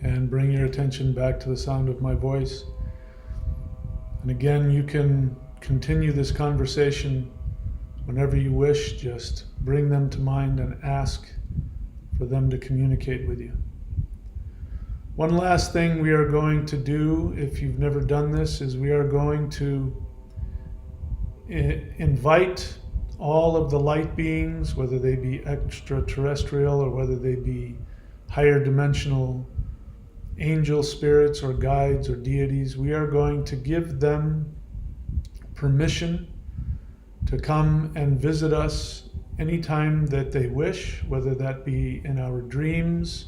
And bring your attention back to the sound of my voice. And again, you can continue this conversation whenever you wish. Just bring them to mind and ask for them to communicate with you. One last thing we are going to do, if you've never done this, is we are going to invite all of the light beings, whether they be extraterrestrial or whether they be higher dimensional angel spirits or guides or deities, we are going to give them permission to come and visit us anytime that they wish, whether that be in our dreams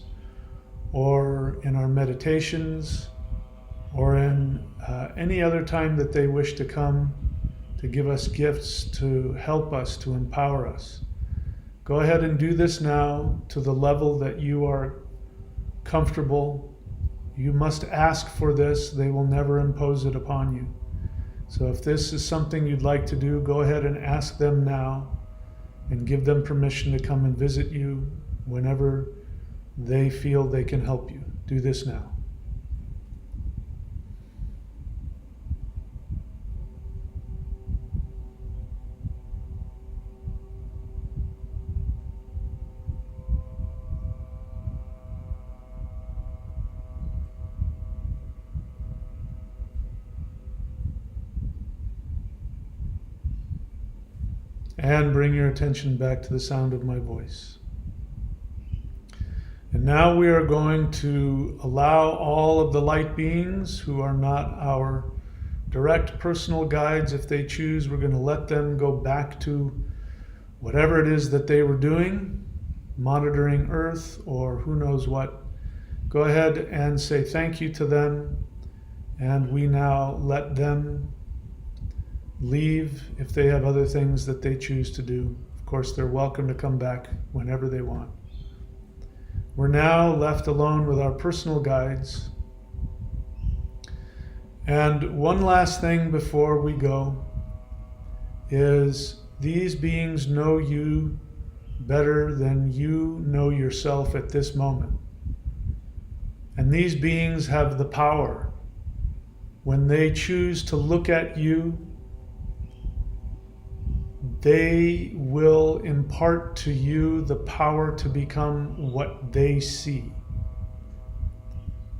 or in our meditations or in any other time that they wish to come to give us gifts, to help us, to empower us. Go ahead and do this now to the level that you are comfortable. You must ask for this. They will never impose it upon you. So if this is something you'd like to do, go ahead and ask them now. and give them permission to come and visit you whenever they feel they can help you. Do this now. And bring your attention back to the sound of my voice. And now we are going to allow all of the light beings who are not our direct personal guides, if they choose, we're going to let them go back to whatever it is that they were doing, monitoring Earth or who knows what. Go ahead and say thank you to them, and we now let them leave if they have other things that they choose to do. Of course, they're welcome to come back whenever they want. We're now left alone with our personal guides. And one last thing before we go is these beings know you better than you know yourself at this moment. And these beings have the power, when they choose to look at you, they will impart to you the power to become what they see.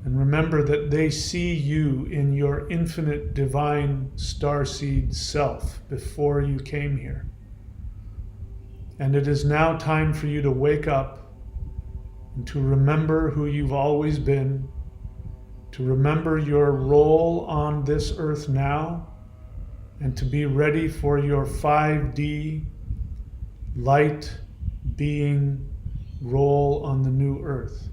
And remember that they see you in your infinite divine starseed self before you came here. And it is now time for you to wake up and to remember who you've always been, to remember your role on this earth now, and to be ready for your 5D light being role on the new earth.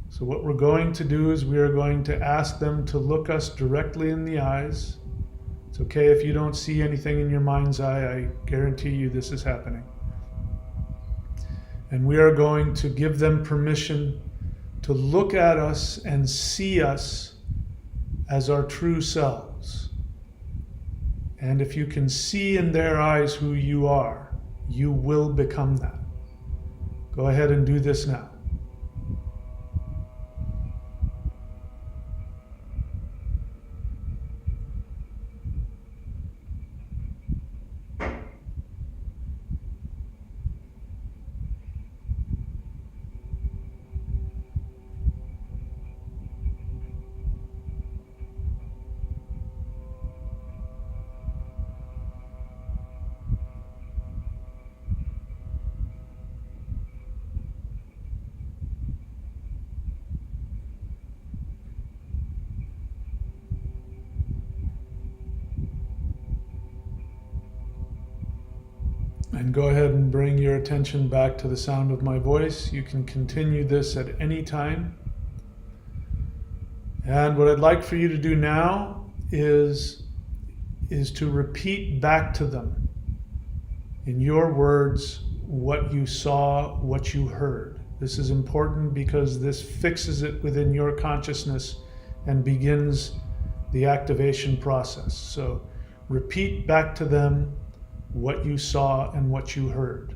So what we're going to do is we are going to ask them to look us directly in the eyes. It's okay if you don't see anything in your mind's eye. I guarantee you this is happening. And we are going to give them permission to look at us and see us as our true selves. And if you can see in their eyes who you are, you will become that. Go ahead and do this now. And go ahead and bring your attention back to the sound of my voice. You can continue this at any time. And what I'd like for you to do now is to repeat back to them in your words what you saw, what you heard. This is important because this fixes it within your consciousness and begins the activation process. So repeat back to them what you saw and what you heard.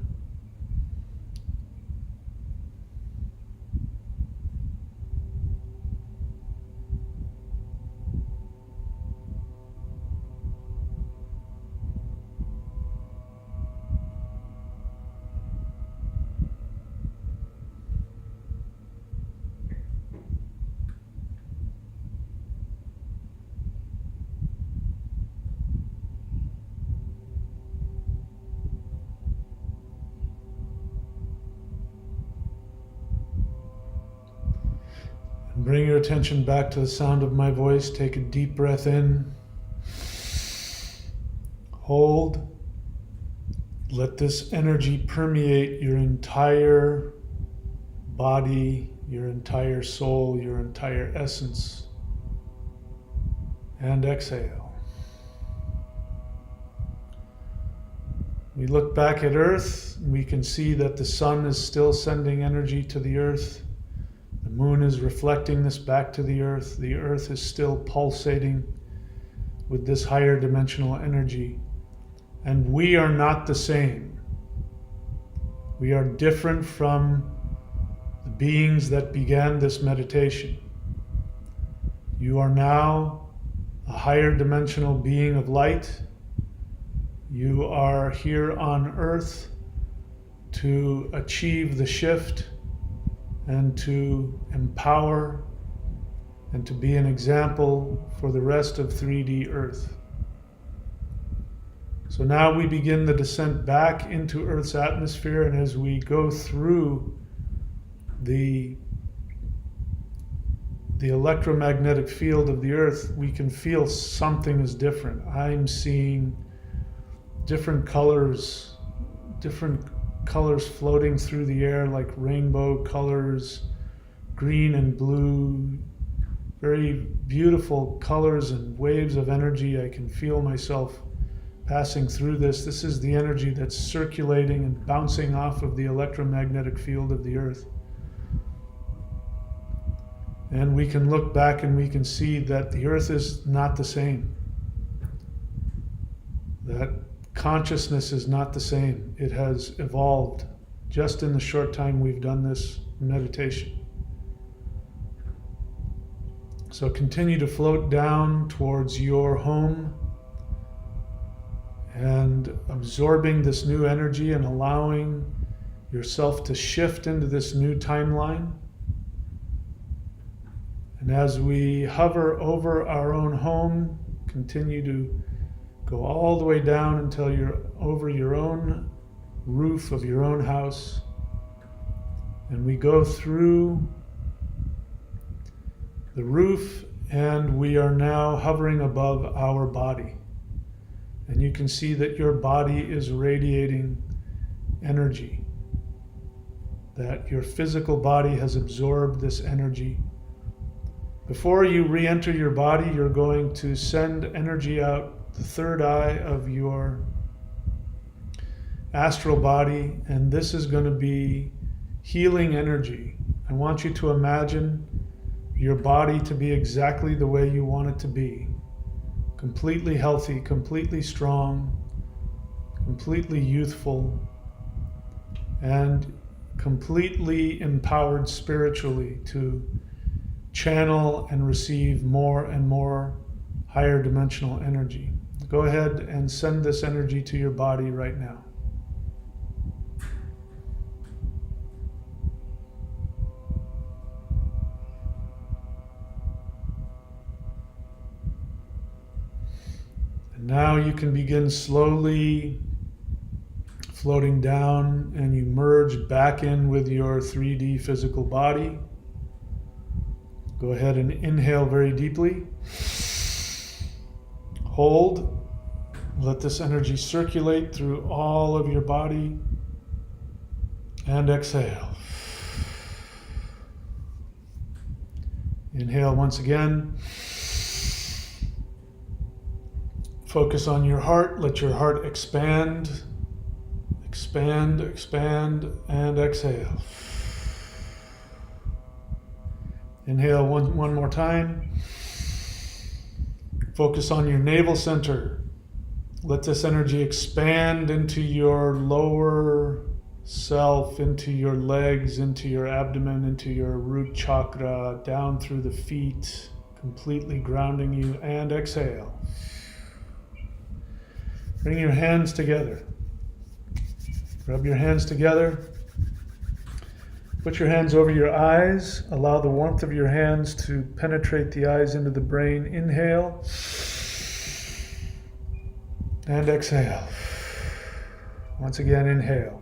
Bring your attention back to the sound of my voice. Take a deep breath in. Hold. Let this energy permeate your entire body, your entire soul, your entire essence. And exhale. We look back at Earth, and we can see that the sun is still sending energy to the Earth. The moon is reflecting this back to the earth. The earth is still pulsating with this higher dimensional energy. And we are not the same. We are different from the beings that began this meditation. You are now a higher dimensional being of light. You are here on earth to achieve the shift and to empower and to be an example for the rest of 3D Earth. So now we begin the descent back into Earth's atmosphere, and as we go through the electromagnetic field of the Earth, we can feel something is different. I'm seeing different colors floating through the air, like rainbow colors, green and blue, very beautiful colors and waves of energy. I can feel myself passing through this. This is the energy that's circulating and bouncing off of the electromagnetic field of the Earth. And we can look back and we can see that the Earth is not the same. That consciousness is not the same. It has evolved just in the short time we've done this meditation. So continue to float down towards your home and absorbing this new energy and allowing yourself to shift into this new timeline. And as we hover over our own home, continue to go all the way down until you're over your own roof of your own house. And we go through the roof, and we are now hovering above our body. And you can see that your body is radiating energy, that your physical body has absorbed this energy. Before you re-enter your body, you're going to send energy out the third eye of your astral body, and this is going to be healing energy. I want you to imagine your body to be exactly the way you want it to be. Completely healthy, completely strong, completely youthful, and completely empowered spiritually to channel and receive more and more higher dimensional energy. Go ahead and send this energy to your body right now. And now you can begin slowly floating down, and you merge back in with your 3D physical body. Go ahead and inhale very deeply. Hold. Let this energy circulate through all of your body. And exhale. Inhale once again. Focus on your heart. Let your heart expand. Expand, expand, and exhale. Inhale one more time. Focus on your navel center. Let this energy expand into your lower self, into your legs, into your abdomen, into your root chakra, down through the feet, completely grounding you, and exhale. Bring your hands together. Rub your hands together. Put your hands over your eyes. Allow the warmth of your hands to penetrate the eyes into the brain. Inhale. And exhale. Once again, inhale.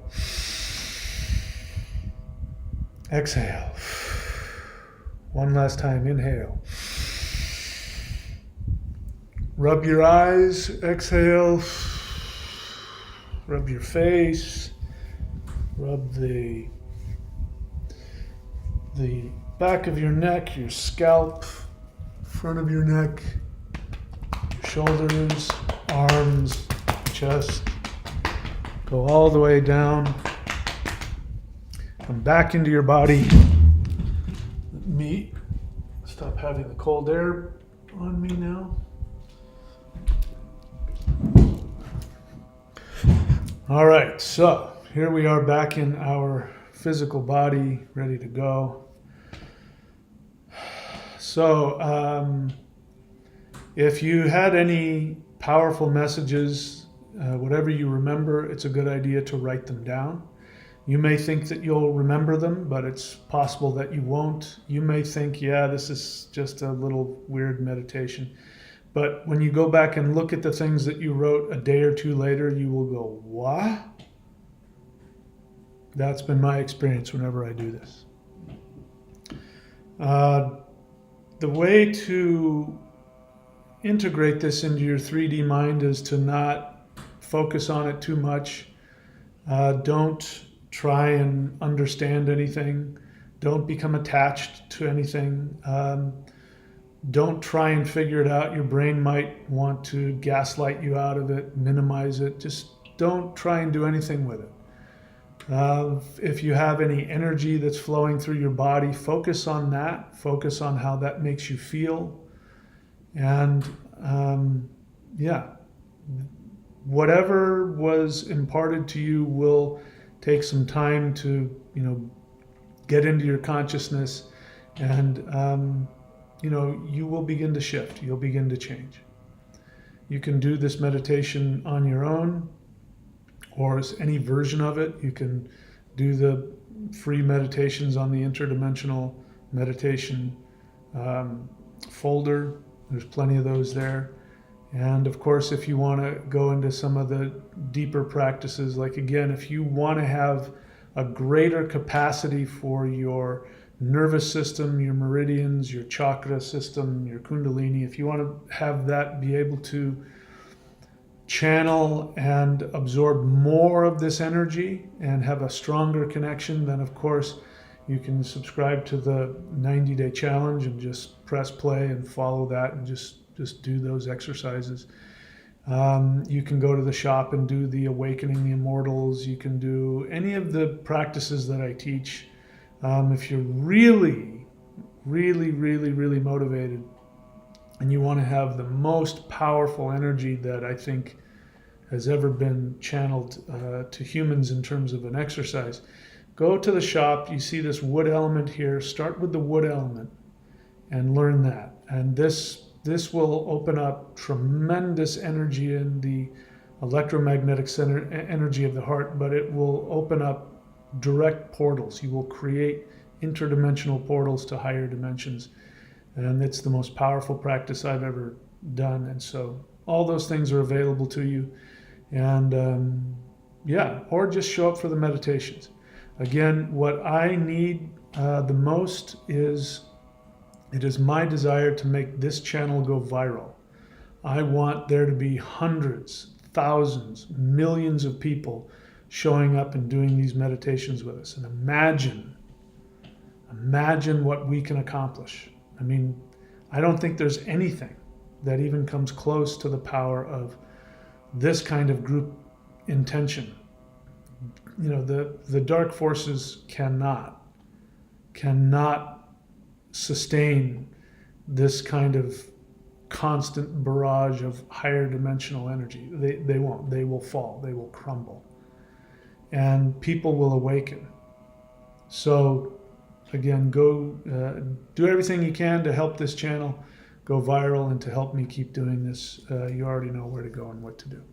Exhale. One last time, inhale. Rub your eyes, exhale. Rub your face. Rub the back of your neck, your scalp, front of your neck, your shoulders, arms, chest. Go all the way down. Come back into your body. Let me stop having the cold air on me now. All right, so here we are back in our physical body, ready to go. So, if you had any powerful messages, whatever you remember, it's a good idea to write them down. You may think that you'll remember them, but it's possible that you won't. You may think, yeah, this is just a little weird meditation. But when you go back and look at the things that you wrote a day or two later, you will go, what? That's been my experience whenever I do this. The way to integrate this into your 3D mind is to not focus on it too much. Don't try and understand anything. Don't become attached to anything. Don't try and figure it out. Your brain might want to gaslight you out of it, minimize it. Just don't try and do anything with it. If you have any energy that's flowing through your body, focus on that. Focus on how that makes you feel. And whatever was imparted to you will take some time to, get into your consciousness, and you will begin to shift. You'll begin to change. You can do this meditation on your own, or as any version of it. You can do the free meditations on the interdimensional meditation folder. There's plenty of those there. And of course, if you want to go into some of the deeper practices, like again, if you want to have a greater capacity for your nervous system, your meridians, your chakra system, your kundalini, if you want to have that be able to channel and absorb more of this energy and have a stronger connection, then of course you can subscribe to the 90-day challenge and just press play and follow that and just do those exercises. You can go to the shop and do the Awakening the Immortals. You can do any of the practices that I teach. If you're really, really, really, really motivated and you want to have the most powerful energy that I think has ever been channeled to humans in terms of an exercise, go to the shop. You see this wood element here. Start with the wood element and learn that. And this will open up tremendous energy in the electromagnetic center energy of the heart, but it will open up direct portals. You will create interdimensional portals to higher dimensions. And it's the most powerful practice I've ever done. And so all those things are available to you. And or just show up for the meditations. Again, what I need the most is, it is my desire to make this channel go viral. I want there to be hundreds, thousands, millions of people showing up and doing these meditations with us. And imagine what we can accomplish. I mean, I don't think there's anything that even comes close to the power of this kind of group intention. The dark forces cannot sustain this kind of constant barrage of higher dimensional energy. They won't. They will fall. They will crumble. And people will awaken. So again, go do everything you can to help this channel go viral and to help me keep doing this. You already know where to go and what to do.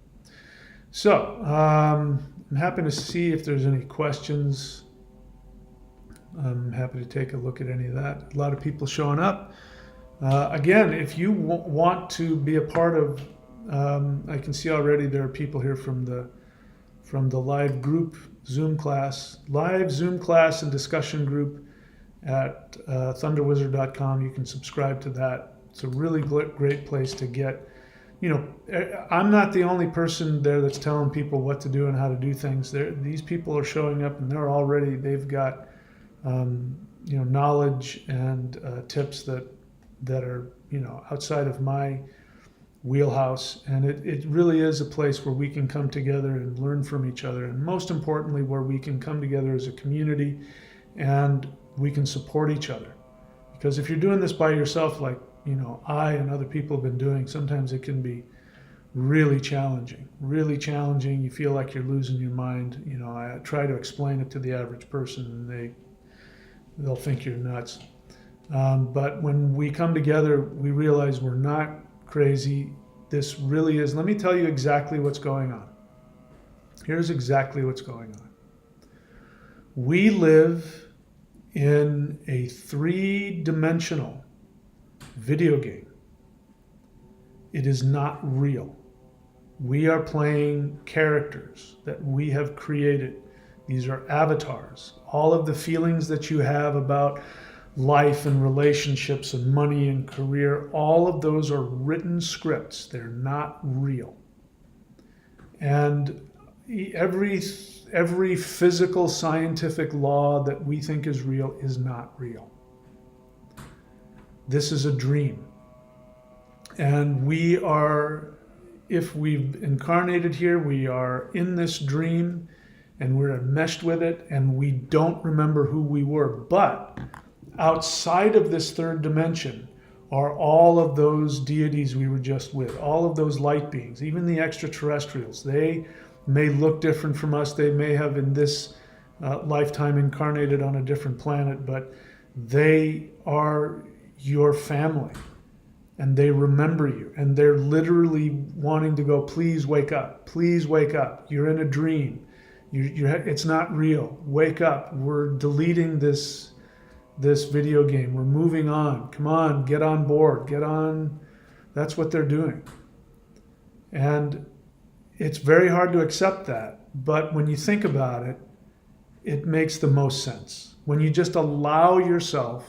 So I'm happy to see if there's any questions. I'm happy to take a look at any of that. A lot of people showing up. Again, if you want to be a part of, I can see already there are people here from the live group Zoom class, and discussion group at thunderwizard.com. You can subscribe to that. It's a really great place to get. I'm not the only person there that's telling people what to do and how to do things. These people are showing up and they've got knowledge and tips that are outside of my wheelhouse, and it really is a place where we can come together and learn from each other, and most importantly where we can come together as a community and we can support each other. Because if you're doing this by yourself, like I and other people have been doing, sometimes it can be really challenging, really challenging. You feel like you're losing your mind. You know, I try to explain it to the average person and they'll think you're nuts. But when we come together, we realize we're not crazy. This really is. Let me tell you exactly what's going on. Here's exactly what's going on. We live in a 3-dimensional video game. It is not real. We are playing characters that we have created. These are avatars. All of the feelings that you have about life and relationships and money and career, all of those are written scripts. They're not real. And every physical scientific law that we think is real is not real. This is a dream. And we are, if we've incarnated here, we are in this dream and we're enmeshed with it and we don't remember who we were. But outside of this 3rd dimension are all of those deities we were just with, all of those light beings, even the extraterrestrials. They may look different from us. They may have in this lifetime incarnated on a different planet, but they are your family. And they remember you, and they're literally wanting to go, please wake up, please wake up. You're in a dream. It's not real. Wake up. We're deleting this video game. We're moving on. Come on, get on board. Get on. That's what they're doing. And it's very hard to accept that. But when you think about it, it makes the most sense. When you just allow yourself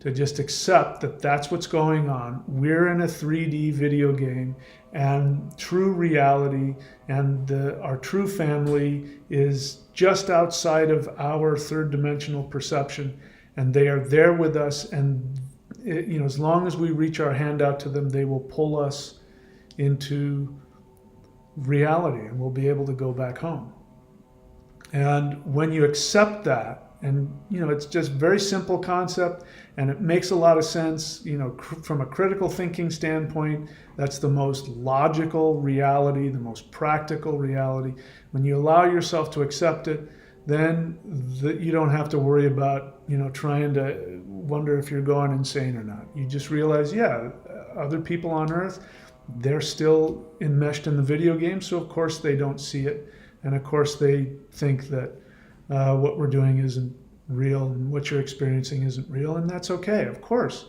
to just accept that that's what's going on. We're in a 3D video game, and true reality and our true family is just outside of our 3rd dimensional perception, and they are there with us. And as long as we reach our hand out to them, they will pull us into reality, and we'll be able to go back home. And when you accept that, and it's just very simple concept, and it makes a lot of sense. From a critical thinking standpoint, that's the most logical reality, the most practical reality. When you allow yourself to accept it, then you don't have to worry about trying to wonder if you're going insane or not. You just realize, yeah, other people on Earth, they're still enmeshed in the video game, so of course they don't see it, and of course they think that what we're doing isn't real and what you're experiencing isn't real, and that's okay, of course.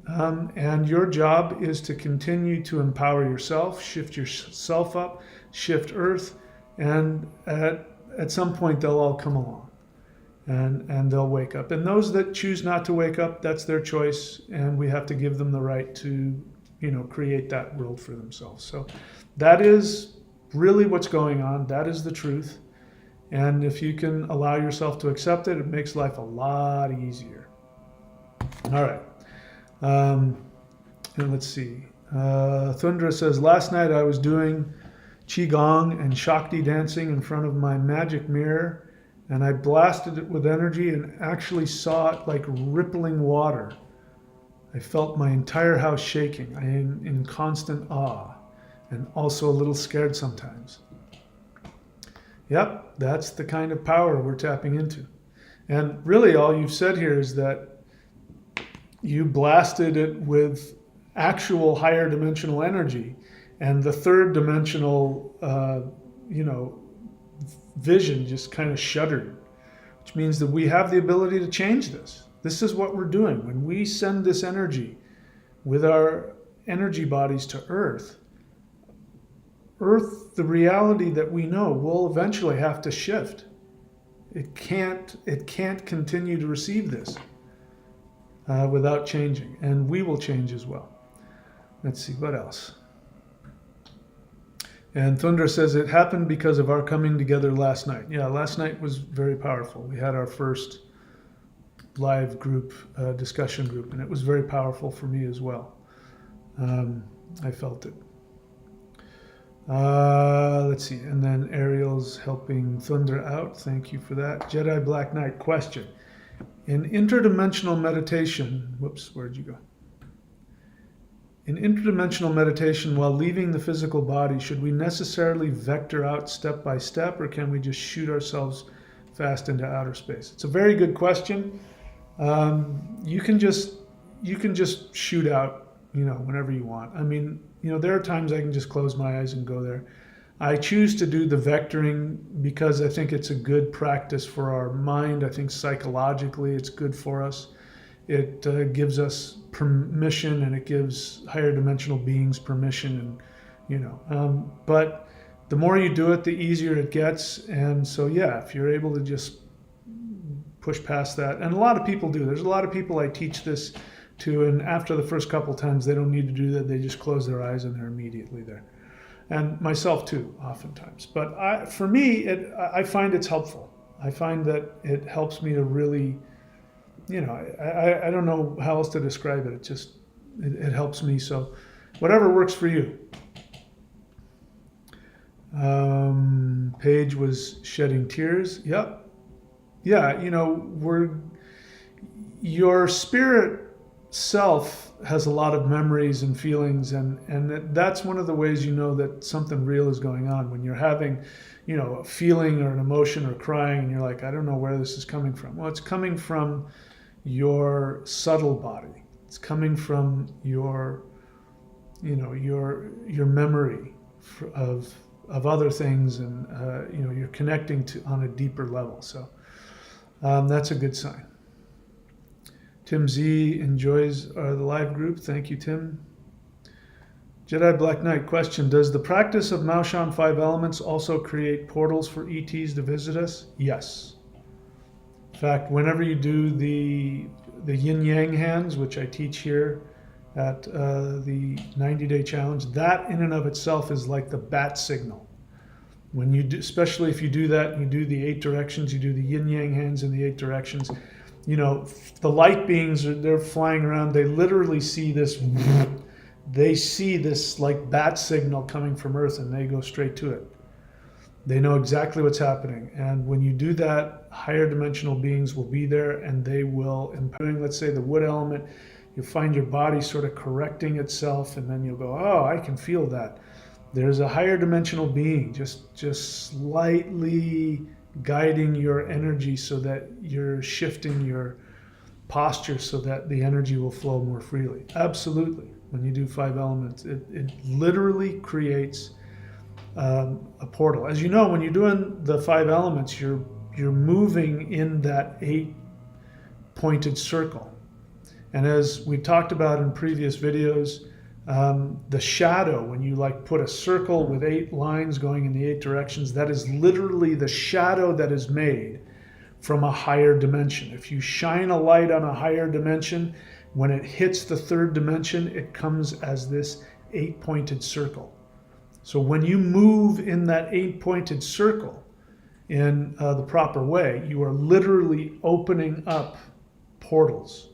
And your job is to continue to empower yourself, shift yourself up, shift Earth, and at some point they'll all come along and they'll wake up. And those that choose not to wake up, that's their choice, and we have to give them the right to create that world for themselves. So that is really what's going on. That is the truth. And if you can allow yourself to accept it, it makes life a lot easier. All right. And let's see. Thundra says, last night I was doing Qigong and Shakti dancing in front of my magic mirror, and I blasted it with energy and actually saw it like rippling water. I felt my entire house shaking. I am in constant awe and also a little scared sometimes. Yep, that's the kind of power we're tapping into. And really all you've said here is that you blasted it with actual higher dimensional energy, and the 3rd dimensional, vision just kind of shuddered, which means that we have the ability to change this. This is what we're doing. When we send this energy with our energy bodies to Earth, the reality that we know will eventually have to shift. It can't continue to receive this without changing, and we will change as well. Let's see, what else? And Thundra says, it happened because of our coming together last night. Yeah, last night was very powerful. We had our first live group, discussion group, and it was very powerful for me as well. I felt it. Let's see, and then Ariel's helping Thunder out. Thank you for that. Jedi Black Knight, question. In interdimensional meditation, whoops, where'd you go? In interdimensional meditation, while leaving the physical body, should we necessarily vector out step by step, or can we just shoot ourselves fast into outer space? It's a very good question. You can just shoot out, whenever you want. I mean, there are times I can just close my eyes and go there. I choose to do the vectoring because I think it's a good practice for our mind. I think psychologically it's good for us. It gives us permission, and it gives higher dimensional beings permission, and but the more you do it, the easier it gets. And so, yeah, if you're able to just push past that, and a lot of people do. There's a lot of people I teach this to, and after the first couple times, they don't need to do that. They just close their eyes and they're immediately there. And myself too, oftentimes. But for me, I find it's helpful. I find that it helps me to really, I don't know how else to describe it. It helps me. So whatever works for you. Paige was shedding tears. Yep. Yeah, your spirit self has a lot of memories and feelings, and that's one of the ways you know that something real is going on. When you're having, a feeling or an emotion or crying, and you're like, I don't know where this is coming from. Well, it's coming from your subtle body. It's coming from your memory of other things, and you're connecting to on a deeper level. So that's a good sign. Tim Z enjoys the live group. Thank you, Tim. Jedi Black Knight question: does the practice of Maoshan 5 elements also create portals for ETs to visit us? Yes. In fact, whenever you do the yin yang hands, which I teach here at the 90-day challenge, that in and of itself is like the bat signal. When you do, especially if you do that, you do the 8 directions, you do the yin yang hands in the 8 directions. The light beings, they're flying around. They literally see this. They see this like bat signal coming from Earth, and they go straight to it. They know exactly what's happening. And when you do that, higher dimensional beings will be there, and they will, let's say the wood element, you'll find your body sort of correcting itself, and then you'll go, oh, I can feel that. There's a higher dimensional being just slightly guiding your energy so that you're shifting your posture so that the energy will flow more freely. Absolutely. When you do 5 elements, it literally creates a portal. As you know, when you're doing the 5 elements, you're moving in that 8-pointed circle. And as we talked about in previous videos, the shadow, when you put a circle with 8 lines going in the 8 directions, that is literally the shadow that is made from a higher dimension. If you shine a light on a higher dimension, when it hits the 3rd dimension, it comes as this 8-pointed circle. So when you move in that 8-pointed circle in the proper way, you are literally opening up portals.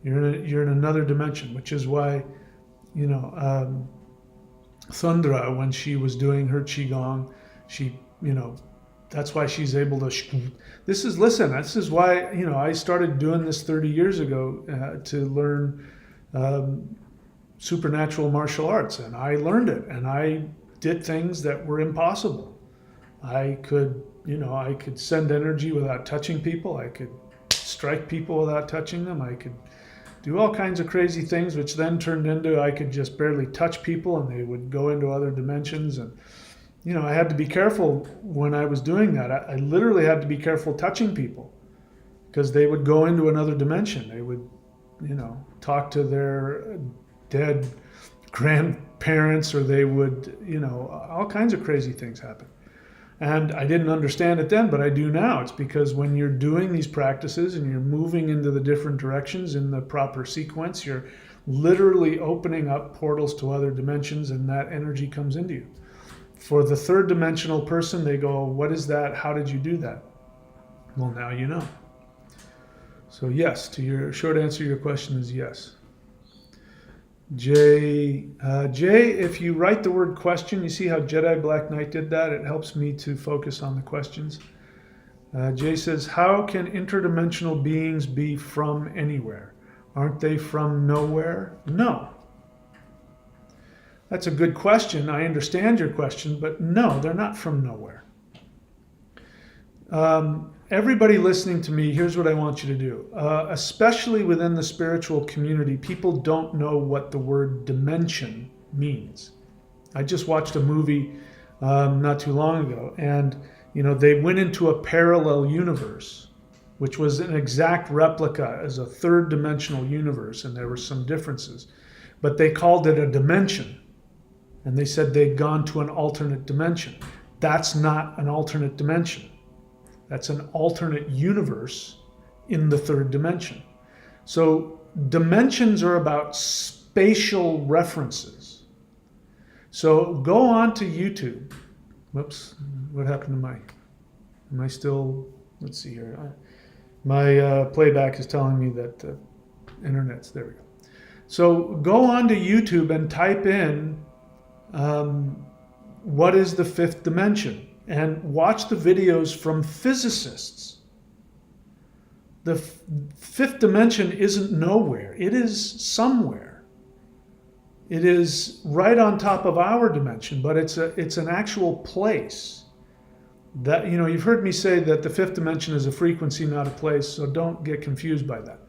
You're in another dimension, which is why Thundra, when she was doing her Qigong, she, that's why she's able to, this is why, I started doing this 30 years ago to learn supernatural martial arts. And I learned it, and I did things that were impossible. I could send energy without touching people. I could strike people without touching them. I could do all kinds of crazy things, which then turned into I could just barely touch people and they would go into other dimensions. And, I had to be careful when I was doing that. I literally had to be careful touching people because they would go into another dimension. They would, talk to their dead grandparents, or they would, all kinds of crazy things happen. And I didn't understand it then, but I do now. It's because when you're doing these practices and you're moving into the different directions in the proper sequence, you're literally opening up portals to other dimensions, and that energy comes into you. For the 3rd dimensional person, they go, what is that? How did you do that? Well, now you know. So yes, to your short answer to your question is yes. Jay, if you write the word question, you see how Jedi Black Knight did that? It helps me to focus on the questions. Jay says, how can interdimensional beings be from anywhere? Aren't they from nowhere? No. that's a good question. I understand your question, but no, they're not from nowhere. Everybody listening to me, here's what I want you to do. Especially within the spiritual community, people don't know what the word dimension means. I just watched a movie not too long ago, and they went into a parallel universe, which was an exact replica as a third dimensional universe, and there were some differences. But they called it a dimension, and they said they'd gone to an alternate dimension. That's not an alternate dimension. That's an alternate universe in the third dimension. So dimensions are about spatial references. So go on to YouTube. Whoops, what happened to am I still, let's see here. My playback is telling me that the internet's, there we go. So go on to YouTube and type in what is the fifth dimension, and watch the videos from physicists. The fifth dimension isn't nowhere. It is somewhere. It is right on top of our dimension, but it's an actual place. That, you've heard me say that the fifth dimension is a frequency, not a place, so don't get confused by that.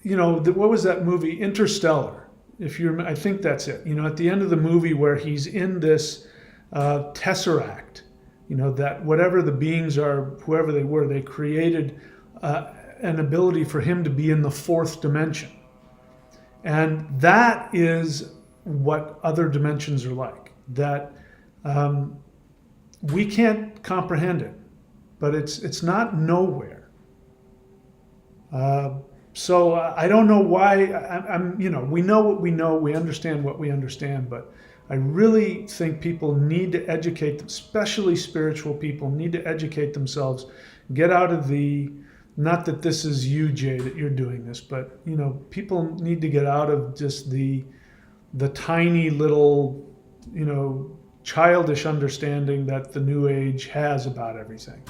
What was that movie, Interstellar? I think that's it. At the end of the movie where he's in this tesseract, that whatever the beings are, whoever they were, they created an ability for him to be in the fourth dimension. And that is what other dimensions are like. That we can't comprehend it, but it's not nowhere. So I don't know why. We know what we know, we understand what we understand, but I really think people need to educate, especially spiritual people, need to educate themselves, get out of not that this is you, Jay, that you're doing this, but people need to get out of just the tiny little, childish understanding that the New Age has about everything,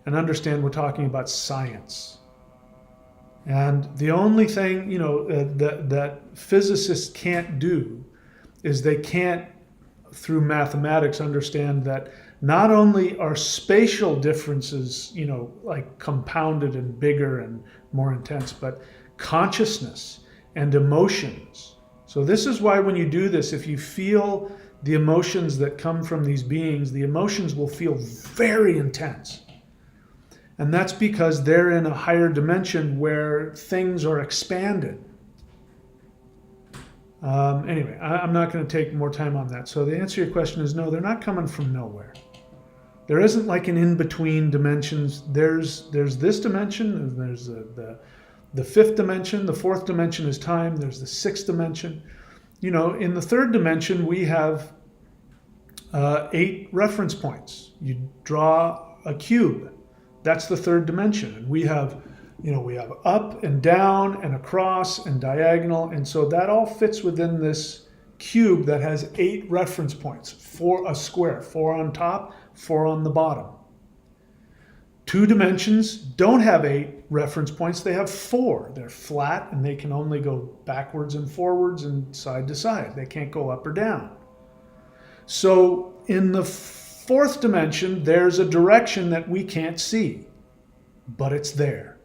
and understand we're talking about science. And the only thing, that physicists can't do is they can't, through mathematics, understand that not only are spatial differences, like compounded and bigger and more intense, but consciousness and emotions. So this is why when you do this, if you feel the emotions that come from these beings, the emotions will feel very intense. And that's because they're in a higher dimension where things are expanded. Anyway, I'm not going to take more time on that. So the answer to your question is no, they're not coming from nowhere. There isn't like an in-between dimensions. There's this dimension, and there's the fifth dimension. The fourth dimension is time. There's the sixth dimension. In the third dimension, we have 8 reference points. You draw a cube. That's the third dimension. And we have up and down and across and diagonal. And so that all fits within this cube that has 8 reference points for a square, 4 on top, 4 on the bottom. 2 dimensions don't have 8 reference points. They have 4. They're flat and they can only go backwards and forwards and side to side. They can't go up or down. So in the fourth dimension, there's a direction that we can't see, but it's there.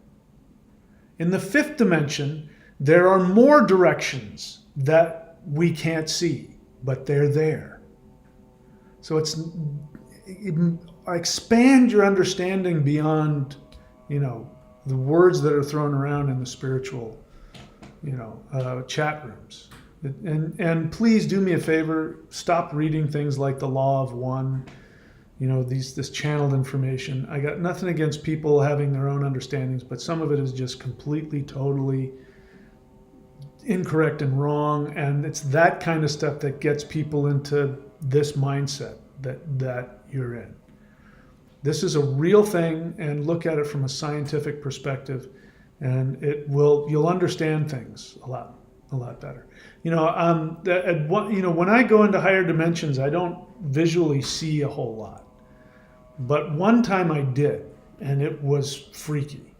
In the fifth dimension, there are more directions that we can't see, but they're there. So expand your understanding beyond, the words that are thrown around in the spiritual, chat rooms. And please do me a favor, stop reading things like the Law of One, this channeled information. I got nothing against people having their own understandings, but some of it is just completely, totally incorrect and wrong. And it's that kind of stuff that gets people into this mindset that you're in. This is a real thing, and look at it from a scientific perspective, and you'll understand things a lot better. When I go into higher dimensions, I don't visually see a whole lot. But one time I did, and it was freaky.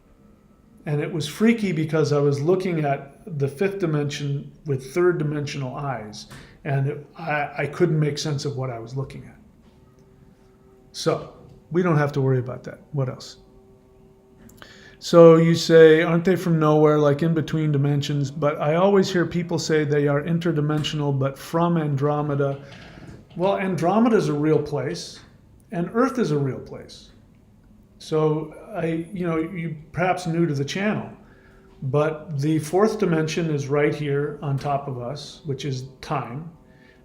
And it was freaky because I was looking at the fifth dimension with third dimensional eyes, and I couldn't make sense of what I was looking at. So we don't have to worry about that. What else? So you say, aren't they from nowhere, like in between dimensions? But I always hear people say they are interdimensional, but from Andromeda. Well, Andromeda is a real place, and Earth is a real place. So you're perhaps new to the channel, but the fourth dimension is right here on top of us, which is time.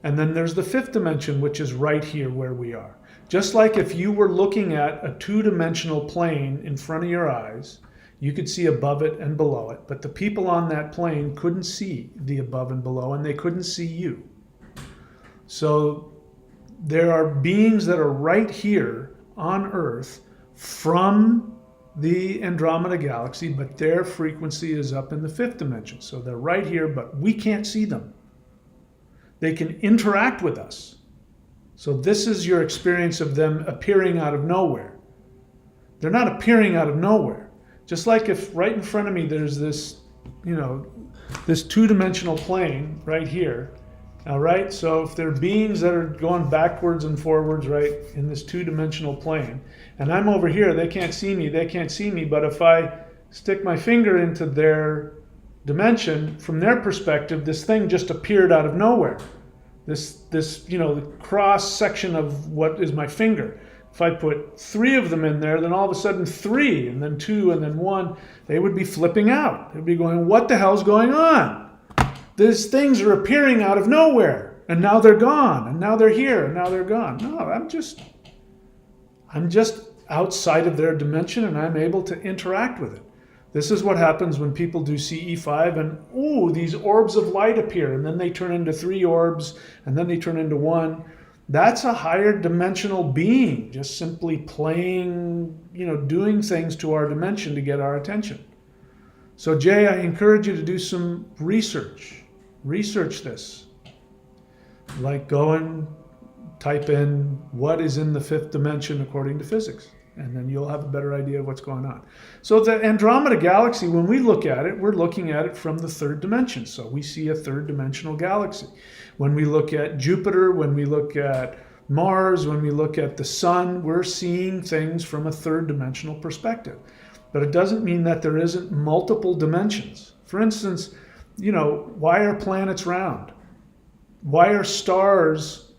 And then there's the fifth dimension, which is right here where we are. Just like if you were looking at a two-dimensional plane in front of your eyes, you could see above it and below it, but the people on that plane couldn't see the above and below, and they couldn't see you. So there are beings that are right here on Earth from the Andromeda galaxy, but their frequency is up in the fifth dimension. So they're right here, but we can't see them. They can interact with us. So this is your experience of them appearing out of nowhere. They're not appearing out of nowhere. Just like if right in front of me there's this, this two-dimensional plane right here. All right, so if there are beings that are going backwards and forwards, right, in this two-dimensional plane, and I'm over here, they can't see me, but if I stick my finger into their dimension, from their perspective, this thing just appeared out of nowhere. This the cross section of what is my finger. If I put 3 of them in there, then all of a sudden 3, and then 2, and then 1, they would be flipping out. They'd be going, what the hell's going on? These things are appearing out of nowhere, and now they're gone, and now they're here, and now they're gone. No, I'm just outside of their dimension, and I'm able to interact with it. This is what happens when people do CE5, and these orbs of light appear, and then they turn into 3 orbs, and then they turn into 1. That's a higher dimensional being, just simply playing, doing things to our dimension to get our attention. So Jay, I encourage you to do some research. Research this. Like go and type in what is in the fifth dimension according to physics, and then you'll have a better idea of what's going on. So the Andromeda galaxy, when we look at it, we're looking at it from the third dimension. So we see a third dimensional galaxy. When we look at Jupiter, when we look at Mars, when we look at the sun, we're seeing things from a third dimensional perspective. But it doesn't mean that there isn't multiple dimensions. For instance, why are planets round? Why are stars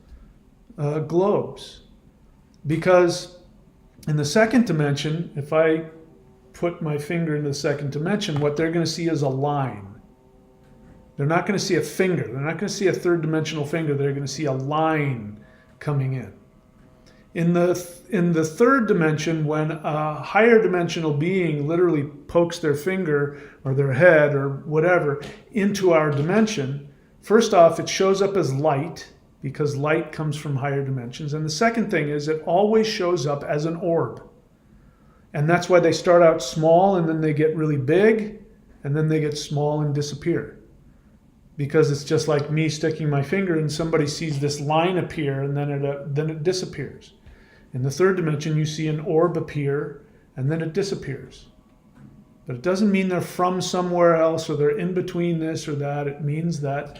globes? Because in the second dimension, if I put my finger into the second dimension, what they're going to see is a line. They're not going to see a finger. They're not going to see a third dimensional finger. They're going to see a line coming in. In the third dimension, when a higher dimensional being literally pokes their finger or their head or whatever into our dimension, first off, it shows up as light because light comes from higher dimensions. And the second thing is it always shows up as an orb. And that's why they start out small and then they get really big and then they get small and disappear. Because it's just like me sticking my finger and somebody sees this line appear and then it disappears. In the third dimension, you see an orb appear and then it disappears. But it doesn't mean they're from somewhere else or they're in between this or that. It means that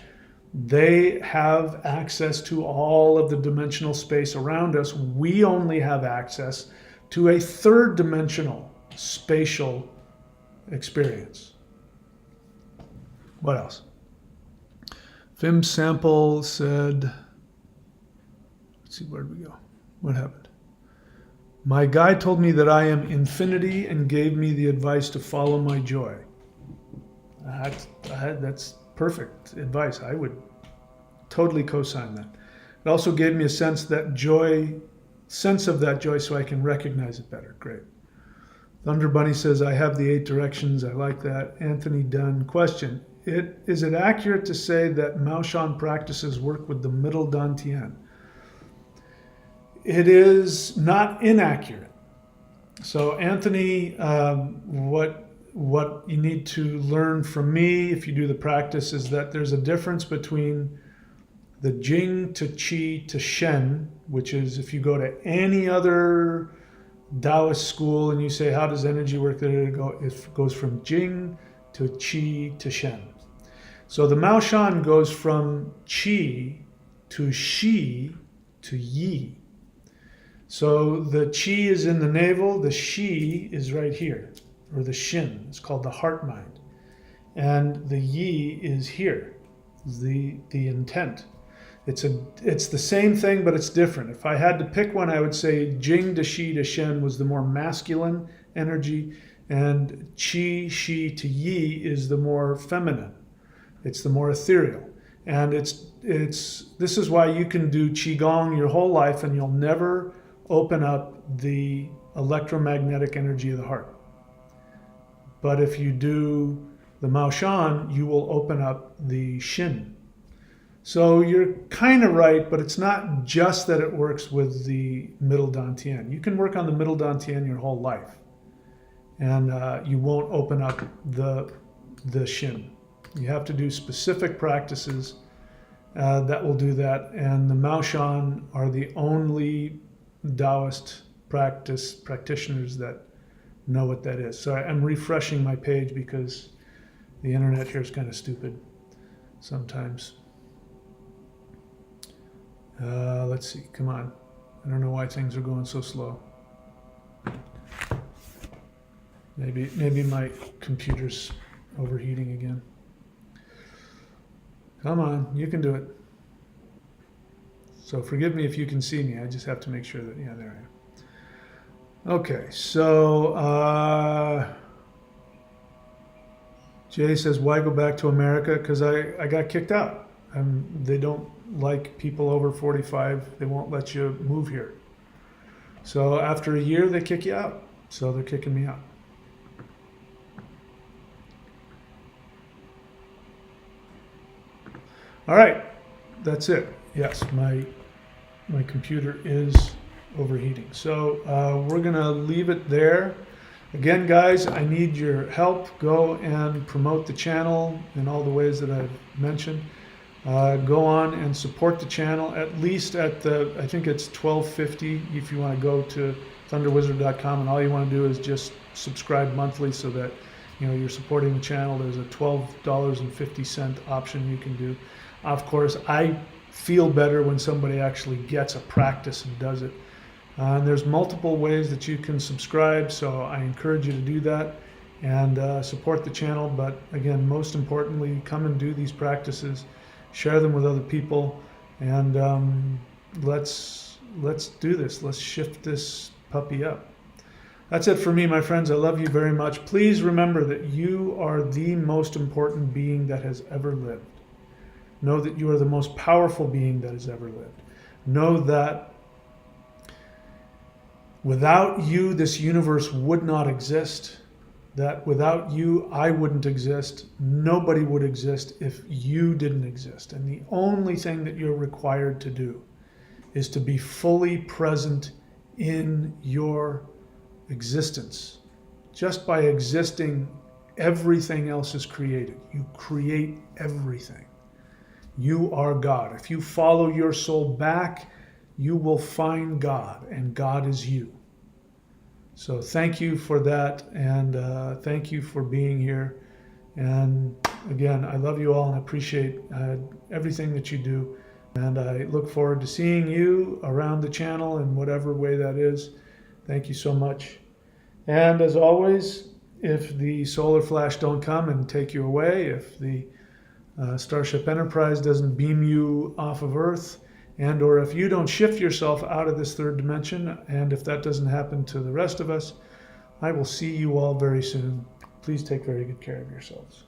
they have access to all of the dimensional space around us. We only have access to a third dimensional spatial experience. What else? Fim Sample said, let's see, where'd we go? What happened? My guide told me that I am infinity and gave me the advice to follow my joy. That's perfect advice. I would totally co-sign that. It also gave me a sense of that joy so I can recognize it better. Great. Thunder Bunny says, I have the 8 directions. I like that. Anthony Dunn, question. Is it accurate to say that Maoshan practices work with the middle Dantian? It is not inaccurate. So Anthony, what you need to learn from me if you do the practice is that there's a difference between the Jing to Qi to Shen, which is if you go to any other Taoist school and you say, how does energy work? It goes from Jing to Qi to Shen. So the Mao Shan goes from Qi to Shi to Yi. So the Qi is in the navel, the Shi is right here, or the Shin. It's called the heart mind. And the Yi is here, the intent. It's the same thing, but it's different. If I had to pick one, I would say Jing to Shi to Shen was the more masculine energy, and Qi, Shi to Yi is the more feminine. It's the more ethereal. And this is why you can do Qigong your whole life and you'll never open up the electromagnetic energy of the heart. But if you do the Mao Shan, you will open up the Shin. So you're kind of right, but it's not just that it works with the middle dantian. You can work on the middle dantian your whole life, and you won't open up the Shin. You have to do specific practices that will do that, and the Mao Shan are the only Taoist practitioners that know what that is. So I'm refreshing my page because the internet here is kind of stupid sometimes. Let's see, come on. I don't know why things are going so slow. Maybe my computer's overheating again. Come on, you can do it. So forgive me if you can see me. I just have to make sure that, yeah, there I am. Okay, so Jay says, why go back to America? Because I got kicked out. They don't like people over 45. They won't let you move here. So after a year, they kick you out. So they're kicking me out. All right, that's it. Yes, my computer is overheating. So we're gonna leave it there. Again, guys, I need your help. Go and promote the channel in all the ways that I've mentioned. Go on and support the channel, at least at the, I think it's $12.50 if you want to go to thunderwizard.com, and all you want to do is just subscribe monthly so that you're supporting the channel. There's a $12.50 option you can do. Of course, I feel better when somebody actually gets a practice and does it. And there's multiple ways that you can subscribe, so I encourage you to do that and support the channel. But again, most importantly, come and do these practices, share them with other people, and let's do this. Let's shift this puppy up. That's it for me, my friends. I love you very much. Please remember that you are the most important being that has ever lived. Know that you are the most powerful being that has ever lived. Know that without you, this universe would not exist. That without you, I wouldn't exist. Nobody would exist if you didn't exist. And the only thing that you're required to do is to be fully present in your existence. Just by existing, everything else is created. You create everything. You are God. If you follow your soul back, you will find God, and God is you. So thank you for that, and thank you for being here. And again, I love you all and appreciate everything that you do. And I look forward to seeing you around the channel in whatever way that is. Thank you so much. And as always, if the solar flash don't come and take you away, if the Starship Enterprise doesn't beam you off of Earth, and or if you don't shift yourself out of this third dimension, and if that doesn't happen to the rest of us, I will see you all very soon. Please take very good care of yourselves.